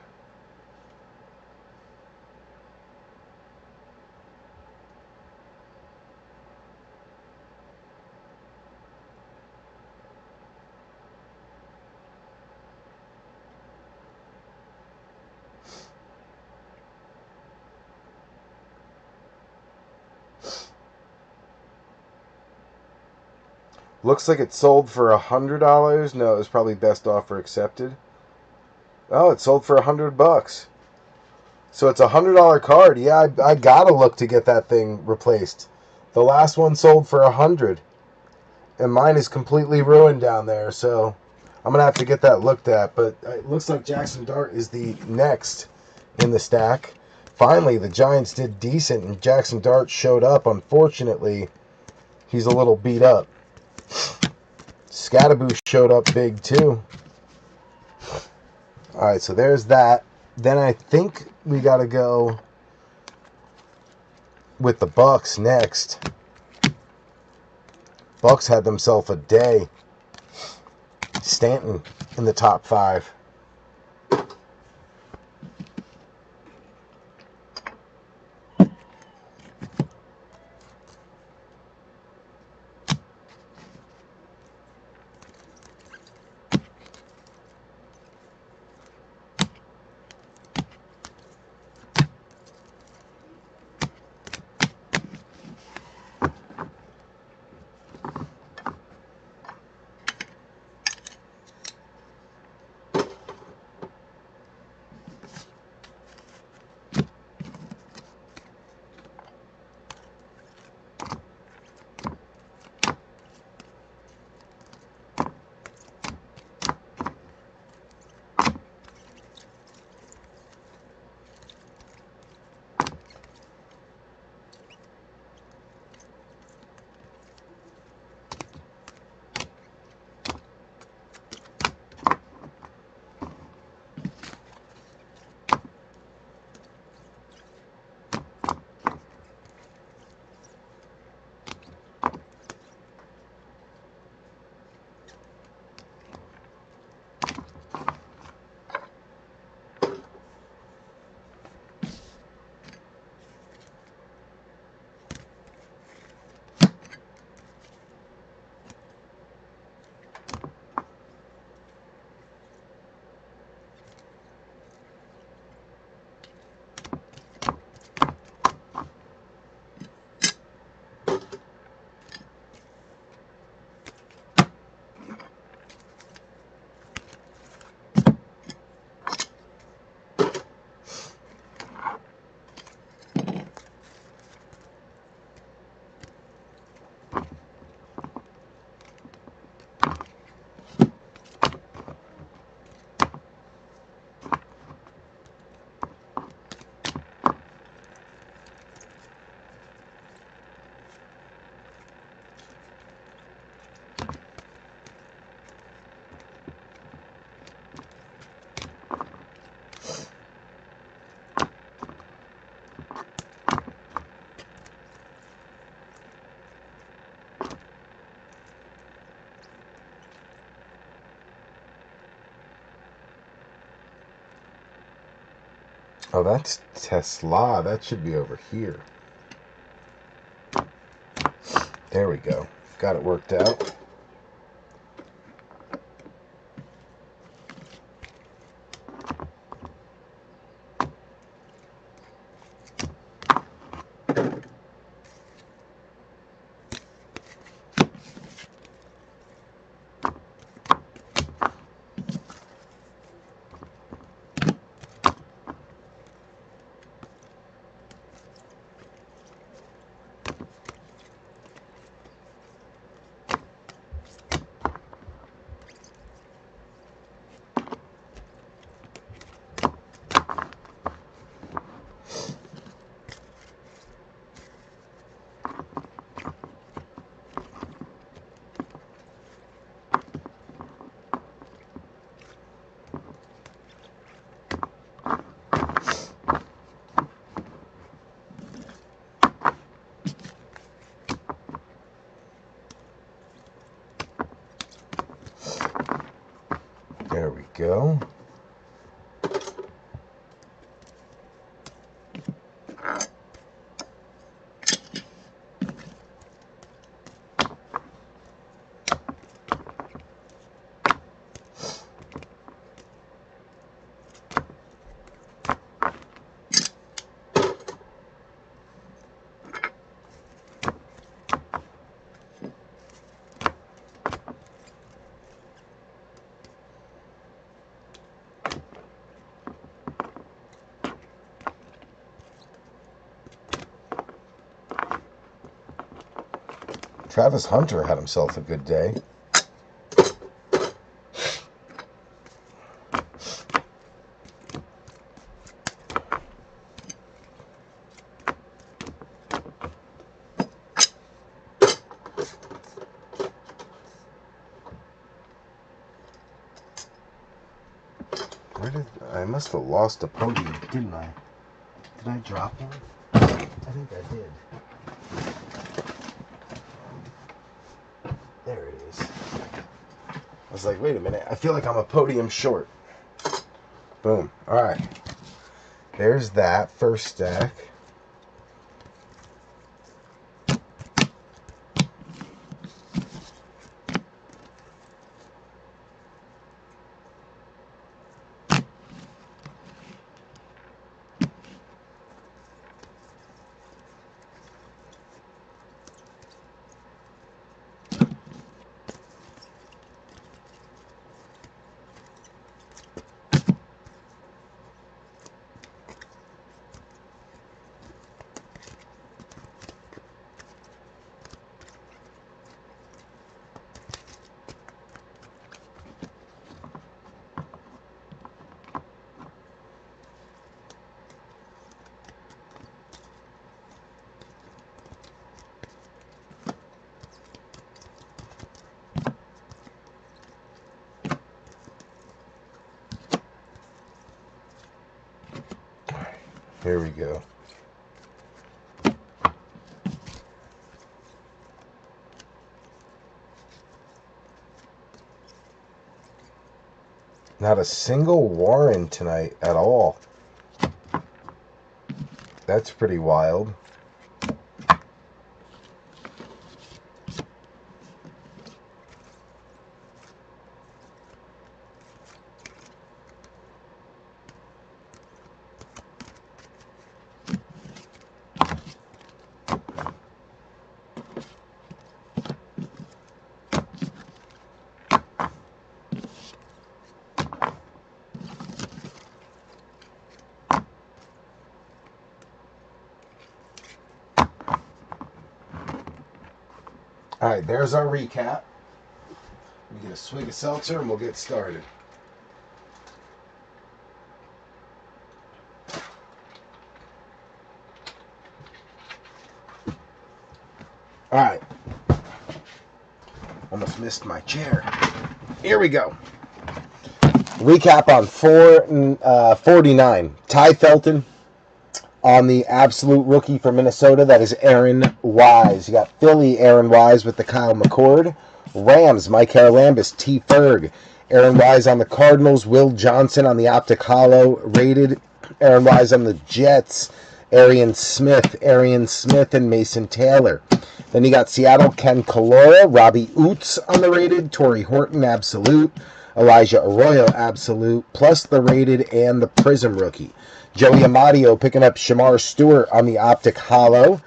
Looks like it sold for $100. No, it was probably best offer accepted. Oh, it sold for $100. So it's a $100 card. Yeah, I gotta look to get that thing replaced. The last one sold for $100, and mine is completely ruined down there. So I'm gonna have to get that looked at. But it looks like Jackson Dart is the next in the stack. Finally, the Giants did decent, and Jackson Dart showed up. Unfortunately, he's a little beat up. Scatterboo showed up big too. Alright, so there's that. Then I think we gotta go with the Bucks next. Bucks had themselves a day. Stanton in the top 5. Oh, that's Tesla. That should be over here. There we go. Got it worked out. go. Travis Hunter had himself a good day. I must have lost a podium, didn't I? Did I drop one? I think I did. There it is. I was like, wait a minute. I feel like I'm a podium short. Boom. All right. There's that first stack. Here we go. Not a single Warren tonight at all. That's pretty wild. All right, there's our recap. We get a swig of seltzer and we'll get started. All right. Almost missed my chair. Here we go. Recap on 449. Ty Felton on the absolute rookie for Minnesota. That is Aaron Wise. You got Philly Aaron Wise with the Kyle McCord. Rams Mike Haralambous, T. Ferg. Aaron Wise on the Cardinals. Will Johnson on the Optic Hollow rated. Aaron Wise on the Jets. Arian Smith, and Mason Taylor. Then you got Seattle, Ken Kalora, Robbie Oots on the rated, Torrey Horton, absolute, Elijah Arroyo, absolute, plus the rated and the Prizm rookie. Joey Amadio picking up Shamar Stewart on the Optic Hollow.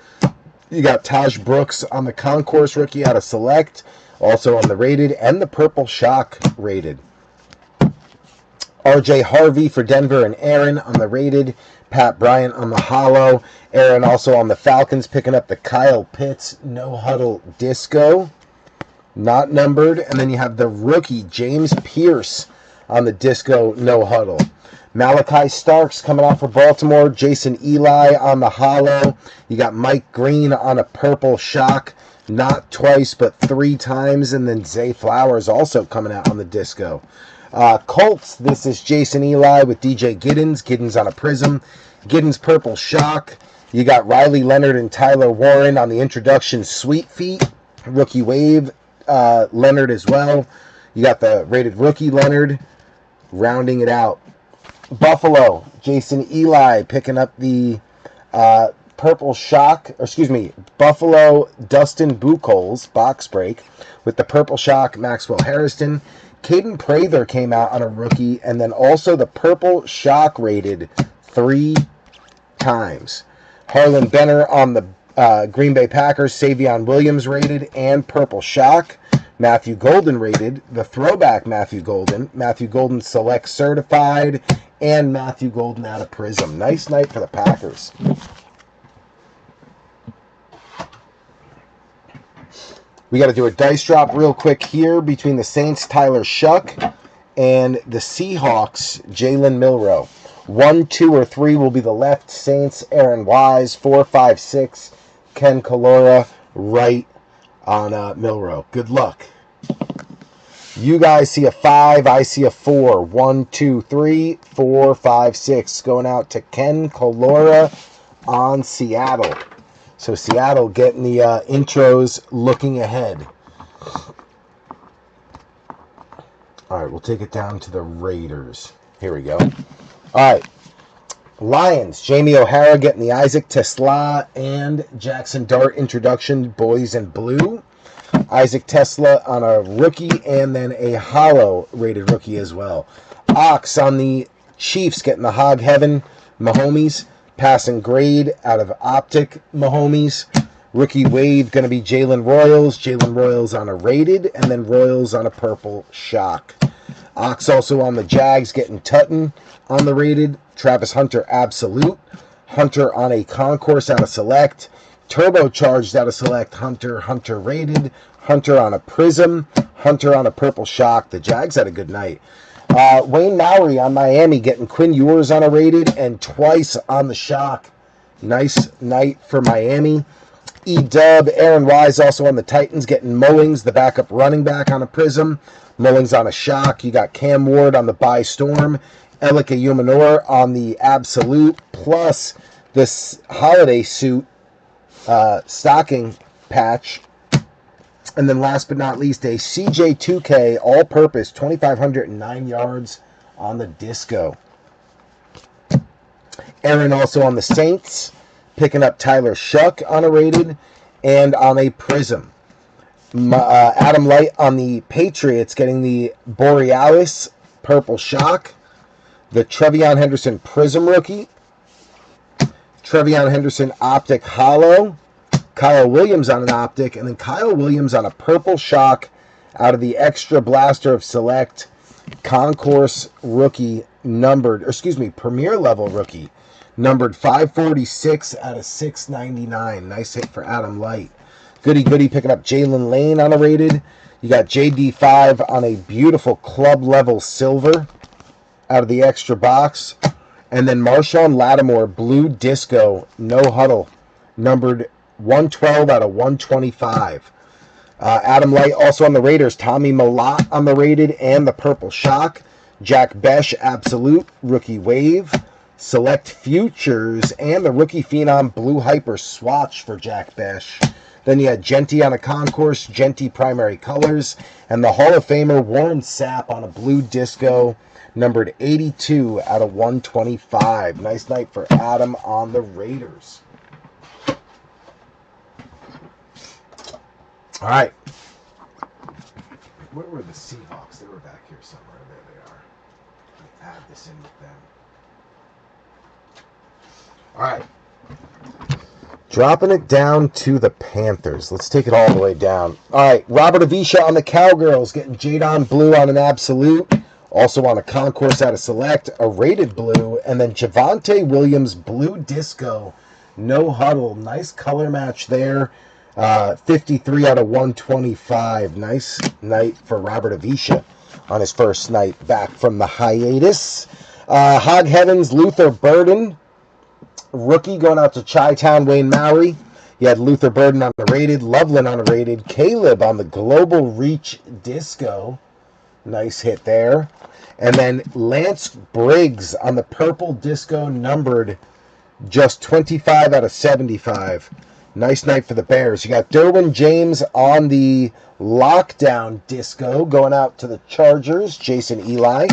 You got Taj Brooks on the Concourse rookie out of Select, also on the rated, and the Purple Shock rated. RJ Harvey for Denver and Aaron on the rated. Pat Bryant on the Hollow. Aaron also on the Falcons picking up the Kyle Pitts No Huddle Disco. Not numbered. And then you have the rookie James Pierce on the Disco No Huddle. Malachi Starks coming out for Baltimore. Jason Eli on the Hollow. You got Mike Green on a Purple Shock. Not twice, but 3 times. And then Zay Flowers also coming out on the Disco. Colts, this is Jason Eli with DJ Giddens. Giddens on a Prizm. Giddens Purple Shock. You got Riley Leonard and Tyler Warren on the introduction Sweet Feet. Rookie Wave Leonard as well. You got the rated rookie Leonard. rounding it out. Buffalo, Jason Eli picking up the Purple Shock, or excuse me, Buffalo Dustin Buchholz box break with the Purple Shock Maxwell Harrison. Caden Prather came out on a rookie, and then also the Purple Shock rated 3 times. Harlan Benner on the Green Bay Packers, Savion Williams rated, and Purple Shock. Matthew Golden rated, the throwback Matthew Golden Select Certified, and Matthew Golden out of Prizm. Nice night for the Packers. We got to do a dice drop real quick here between the Saints, Tyler Shuck, and the Seahawks, Jalen Milroe. 1, 2, or 3 will be the left Saints, Aaron Wise. 4, 5, 6, Ken Kalora, right on Milroe. Good luck. You guys see a 5, I see a 4. 1, 2, 3, 4, 5, 6. Going out to Ken Kalora on Seattle. So Seattle getting the intros looking ahead. All right, we'll take it down to the Raiders. Here we go. All right. Lions, Jamie O'Hara getting the Isaac Tesla and Jackson Dart introduction, boys in blue. Isaac Tesla on a rookie and then a hollow rated rookie as well. Ox on the Chiefs getting the Hog Heaven Mahomes. Passing grade out of Optic Mahomes. Rookie wave going to be Jalen Royals. Jalen Royals on a rated, and then Royals on a Purple Shock. Ox also on the Jags getting Tutton on the rated. Travis Hunter Absolute. Hunter on a Concourse out of Select. Turbocharged out of Select. Hunter rated. Hunter on a Prizm. Hunter on a Purple Shock. The Jags had a good night. Wayne Maury on Miami getting Quinn Ewers on a rated and twice on the Shock. Nice night for Miami. E-Dub, Aaron Wise also on the Titans getting Mullings, the backup running back on a Prizm. Mullings on a Shock. You got Cam Ward on the Buy Storm. Elika Yumanor on the Absolute. Plus this holiday suit stocking patch. And then last but not least, a CJ2K all-purpose 2,509 yards on the Disco. Aaron also on the Saints, picking up Tyler Shuck on a rated and on a Prizm. Adam Light on the Patriots getting the Borealis Purple Shock. The Trevion Henderson Prizm rookie. Trevion Henderson Optic Hollow. Kyle Williams on an Optic, and then Kyle Williams on a Purple Shock out of the Extra Blaster of Select Concourse rookie numbered, or excuse me, Premier level rookie numbered 546 out of 699. Nice hit for Adam Light. Goody picking up Jalen Lane on a rated. You got JD5 on a beautiful club level silver out of the extra box. And then Marshawn Lattimore Blue Disco No Huddle numbered 112 out of 125. Adam Light also on the Raiders. Tommy Malott on the rated and the Purple Shock. Jack Besh Absolute Rookie Wave. Select Futures and the Rookie Phenom Blue Hyper Swatch for Jack Besh. Then you had Genty on a Concourse, Genty Primary Colors, and the Hall of Famer Warren Sapp on a Blue Disco numbered 82 out of 125. Nice night for Adam on the Raiders. All right. Where were the Seahawks? They were back here somewhere. There they are. Let me add this in with them. All right. Dropping it down to the Panthers. Let's take it all the way down. All right. Robert Avisha on the Cowgirls. Getting Jadon Blue on an Absolute. Also on a Concourse out of Select. A rated blue. And then Javonte Williams Blue Disco. No Huddle. Nice color match there. 53 out of 125. Nice night for Robert Avisha on his first night back from the hiatus. Hog Heavens, Luther Burden. Rookie going out to Chi-Town, Wayne Maury. You had Luther Burden on the rated. Loveland on a rated. Caleb on the Global Reach Disco. Nice hit there. And then Lance Briggs on the Purple Disco numbered just 25 out of 75. Nice night for the Bears. You got Derwin James on the Lockdown Disco going out to the Chargers, Jason Eli.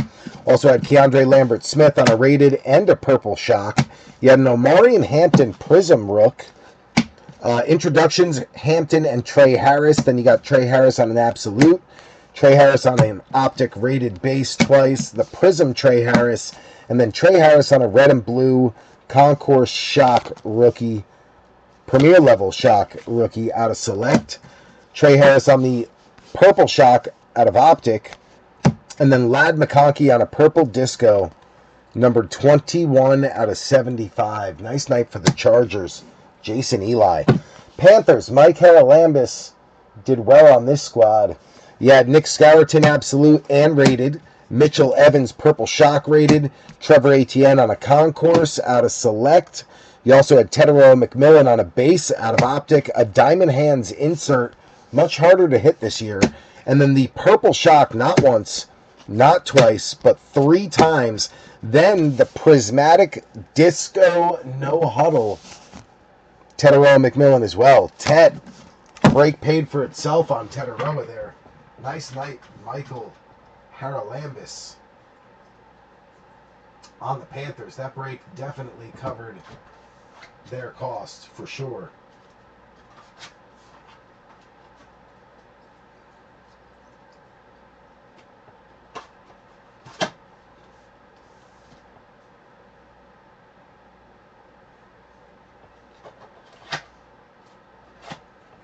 Also had Keandre Lambert-Smith on a rated and a purple shock. You had an Omari and Hampton Prizm Rook. Introductions, Hampton and Trey Harris. Then you got Trey Harris on an absolute. Trey Harris on an Optic rated base twice. The Prizm Trey Harris. And then Trey Harris on a red and blue Concourse Shock rookie. Premier level shock rookie out of Select. Trey Harris on the purple shock out of Optic. And then Ladd McConkey on a purple disco, numbered 21 out of 75. Nice night for the Chargers. Jason Eli. Panthers, Mike Haralambis did well on this squad. You had Nick Scourton absolute and rated. Mitchell Evans purple shock rated. Trevor Etienne on a concourse out of Select. You also had Tetairoa McMillan on a base out of Optic. A Diamond Hands insert. Much harder to hit this year. And then the purple shock, not once, not twice, but 3 times. Then the prismatic disco no huddle. Tetairoa McMillan as well. Ted, break paid for itself on Tetairoa there. Nice night, Michael Haralambis on the Panthers. That break definitely covered their cost for sure.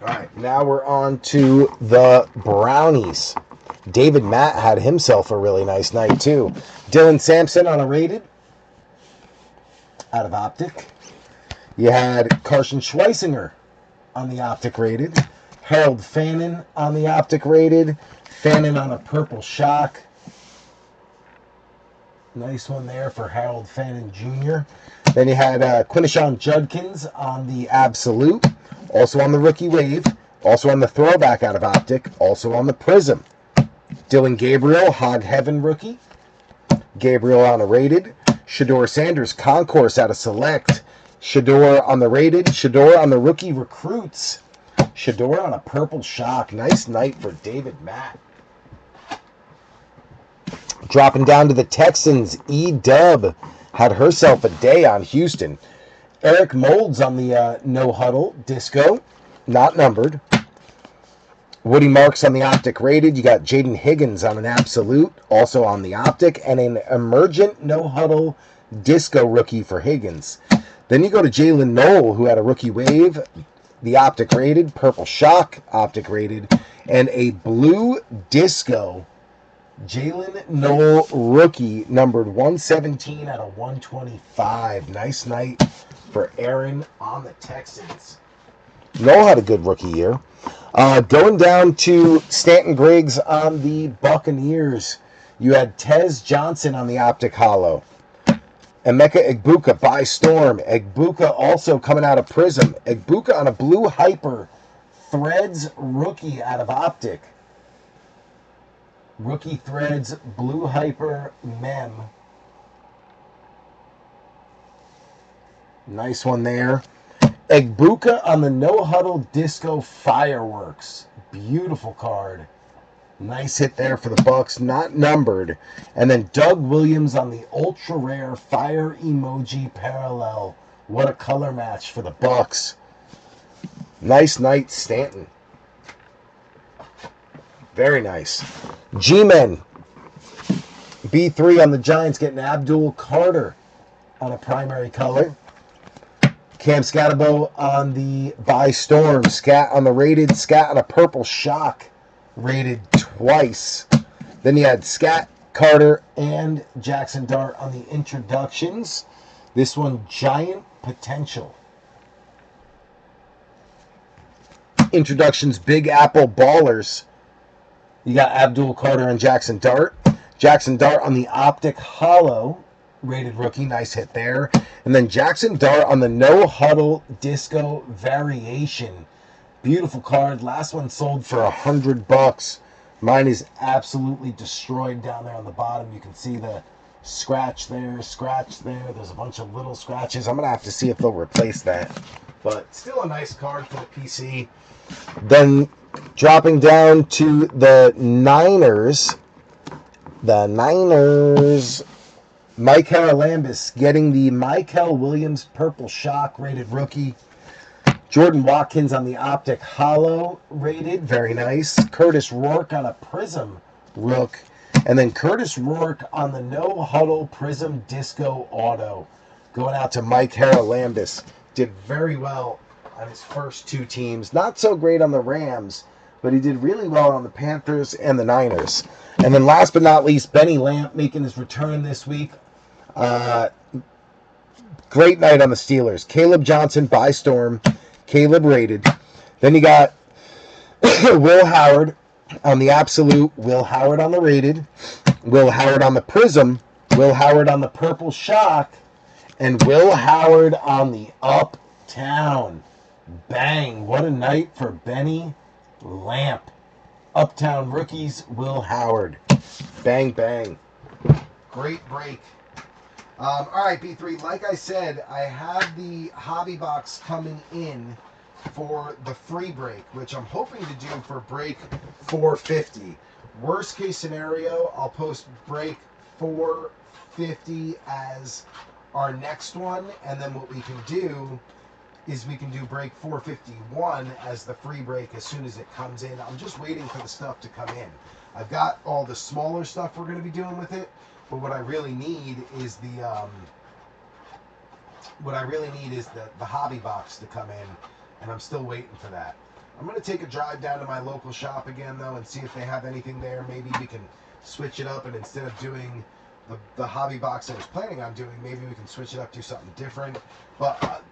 All right, now we're on to the Brownies. David Matt had himself a really nice night, too. Dylan Sampson on a rated out of Optic. You had Carson Schweisinger on the Optic rated. Harold Fannin on the Optic rated. Fannin on a purple shock. Nice one there for Harold Fannin Jr. Then you had Quinishon Judkins on the Absolute. Also on the Rookie Wave. Also on the Throwback out of Optic. Also on the Prizm. Dylan Gabriel, Hog Heaven rookie. Gabriel on a rated. Shador Sanders, Concourse out of Select. Shador on the rated. Shador on the Rookie Recruits. Shador on a purple shock. Nice night for David Matt. Dropping down to the Texans, E-Dub had herself a day on Houston. Eric Molds on the No Huddle Disco, not numbered. Woody Marks on the Optic rated. You got Jaden Higgins on an Absolute, also on the Optic, and an Emergent No Huddle Disco rookie for Higgins. Then you go to Jalen Knoll, who had a Rookie Wave, the Optic rated, Purple Shock Optic rated, and a Blue Disco Jalen Knoll rookie, numbered 117 out of 125. Nice night for Aaron on the Texans. Knoll had a good rookie year. Going down to Stanton Griggs on the Buccaneers. You had Tez Johnson on the Optic Hollow. Emeka Egbuka by Storm. Egbuka also coming out of Prizm. Egbuka on a Blue Hyper Threads rookie out of Optic. Rookie Threads Blue Hyper Mem. Nice one there. Egbuka on the No Huddle Disco Fireworks. Beautiful card. Nice hit there for the Bucks, not numbered. And then Doug Williams on the ultra rare Fire Emoji Parallel. What a color match for the Bucks. Nice night, Stanton. Very nice. G-Men. B3 on the Giants getting Abdul Carter on a primary color. Cam Scatabo on the By Storm. Scat on the rated. Scat on a purple shock. Rated twice. Then you had Scat, Carter, and Jackson Dart on the introductions. This one, Giant Potential. Introductions, Big Apple Ballers. You got Abdul Carter and Jackson Dart. Jackson Dart on the Optic Hollow. Rated rookie. Nice hit there. And then Jackson Dart on the No Huddle Disco Variation. Beautiful card. Last one sold for $100. Mine is absolutely destroyed down there on the bottom. You can see the scratch there, scratch there. There's a bunch of little scratches. I'm going to have to see if they'll replace that but still a nice card for the PC. Then dropping down to the Niners. The Niners, Michael Lambis getting the Michael Williams Purple Shock rated rookie. Jordan Watkins on the Optic Hollow rated. Very nice. Curtis Rourke on a Prizm Rook. And then Curtis Rourke on the No Huddle Prizm Disco Auto. Going out to Mike Haralambis. Did very well on his first two teams. Not so great on the Rams, but he did really well on the Panthers and the Niners. And then last but not least, Benny Lamp making his return this week. Great night on the Steelers. Caleb Johnson by storm. Caleb rated. Then you got Will Howard on the absolute, Will Howard on the rated, Will Howard on the Prizm, Will Howard on the Purple Shock, and Will Howard on the Uptown. Bang. What a night for Benny Lamp. Uptown rookies, Will Howard. Bang, bang. Great break. All right, B3, like I said, I have the hobby box coming in for the free break, which I'm hoping to do for break 450. Worst case scenario, I'll post break 450 as our next one, and then what we can do is we can do break 451 as the free break as soon as it comes in. I'm just waiting for the stuff to come in. I've got all the smaller stuff we're going to be doing with it, but what I really need is the hobby box to come in, and I'm still waiting for that. I'm going to take a drive down to my local shop again, though, and see if they have anything there. Maybe we can switch it up, and instead of doing the hobby box I was planning on doing, maybe we can switch it up, do something different. But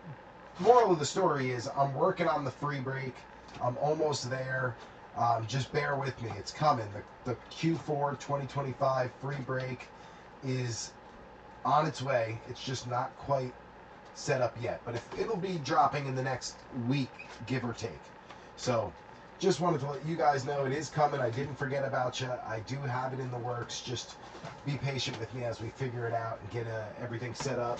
moral of the story is I'm working on the free break. I'm almost there. Just bear with me. It's coming. The Q4 2025 free break is on its way. It's just not quite set up yet. But it'll be dropping in the next week, give or take. So just wanted to let you guys know it is coming. I didn't forget about you. I do have it in the works. Just be patient with me as we figure it out and get everything set up.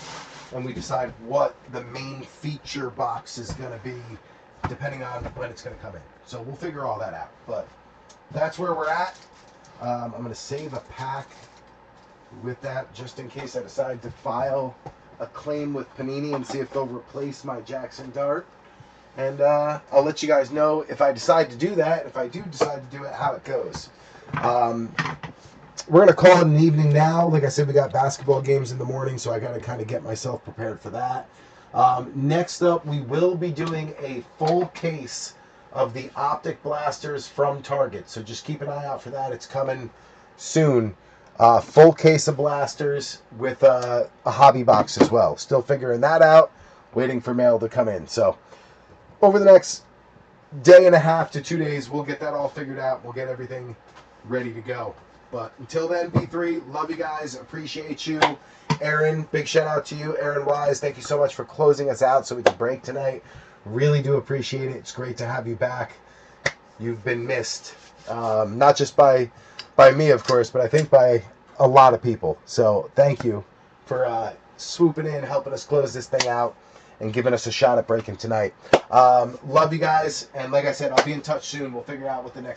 And we decide what the main feature box is going to be, depending on when it's going to come in. So we'll figure all that out. But that's where we're at. I'm going to save a pack with that just in case I decide to file a claim with Panini and see if they'll replace my Jackson Dart. And I'll let you guys know if I decide to do that, if I do decide to do it, how it goes. We're going to call it an evening now. Like I said, we got basketball games in the morning, so I got to kind of get myself prepared for that. Next up, we will be doing a full case of the Optic blasters from Target. So just keep an eye out for that. It's coming soon. Full case of blasters with a hobby box as well. Still figuring that out. Waiting for mail to come in. So over the next day and a half to 2 days, we'll get that all figured out. We'll get everything ready to go. But until then, B3, love you guys. Appreciate you. Aaron, big shout out to you. Aaron Wise, thank you so much for closing us out so we could break tonight. Really do appreciate it. It's great to have you back. You've been missed. Not just by me, of course, but I think by a lot of people. So thank you for swooping in, helping us close this thing out, and giving us a shot at breaking tonight. Love you guys. And like I said, I'll be in touch soon. We'll figure out what the next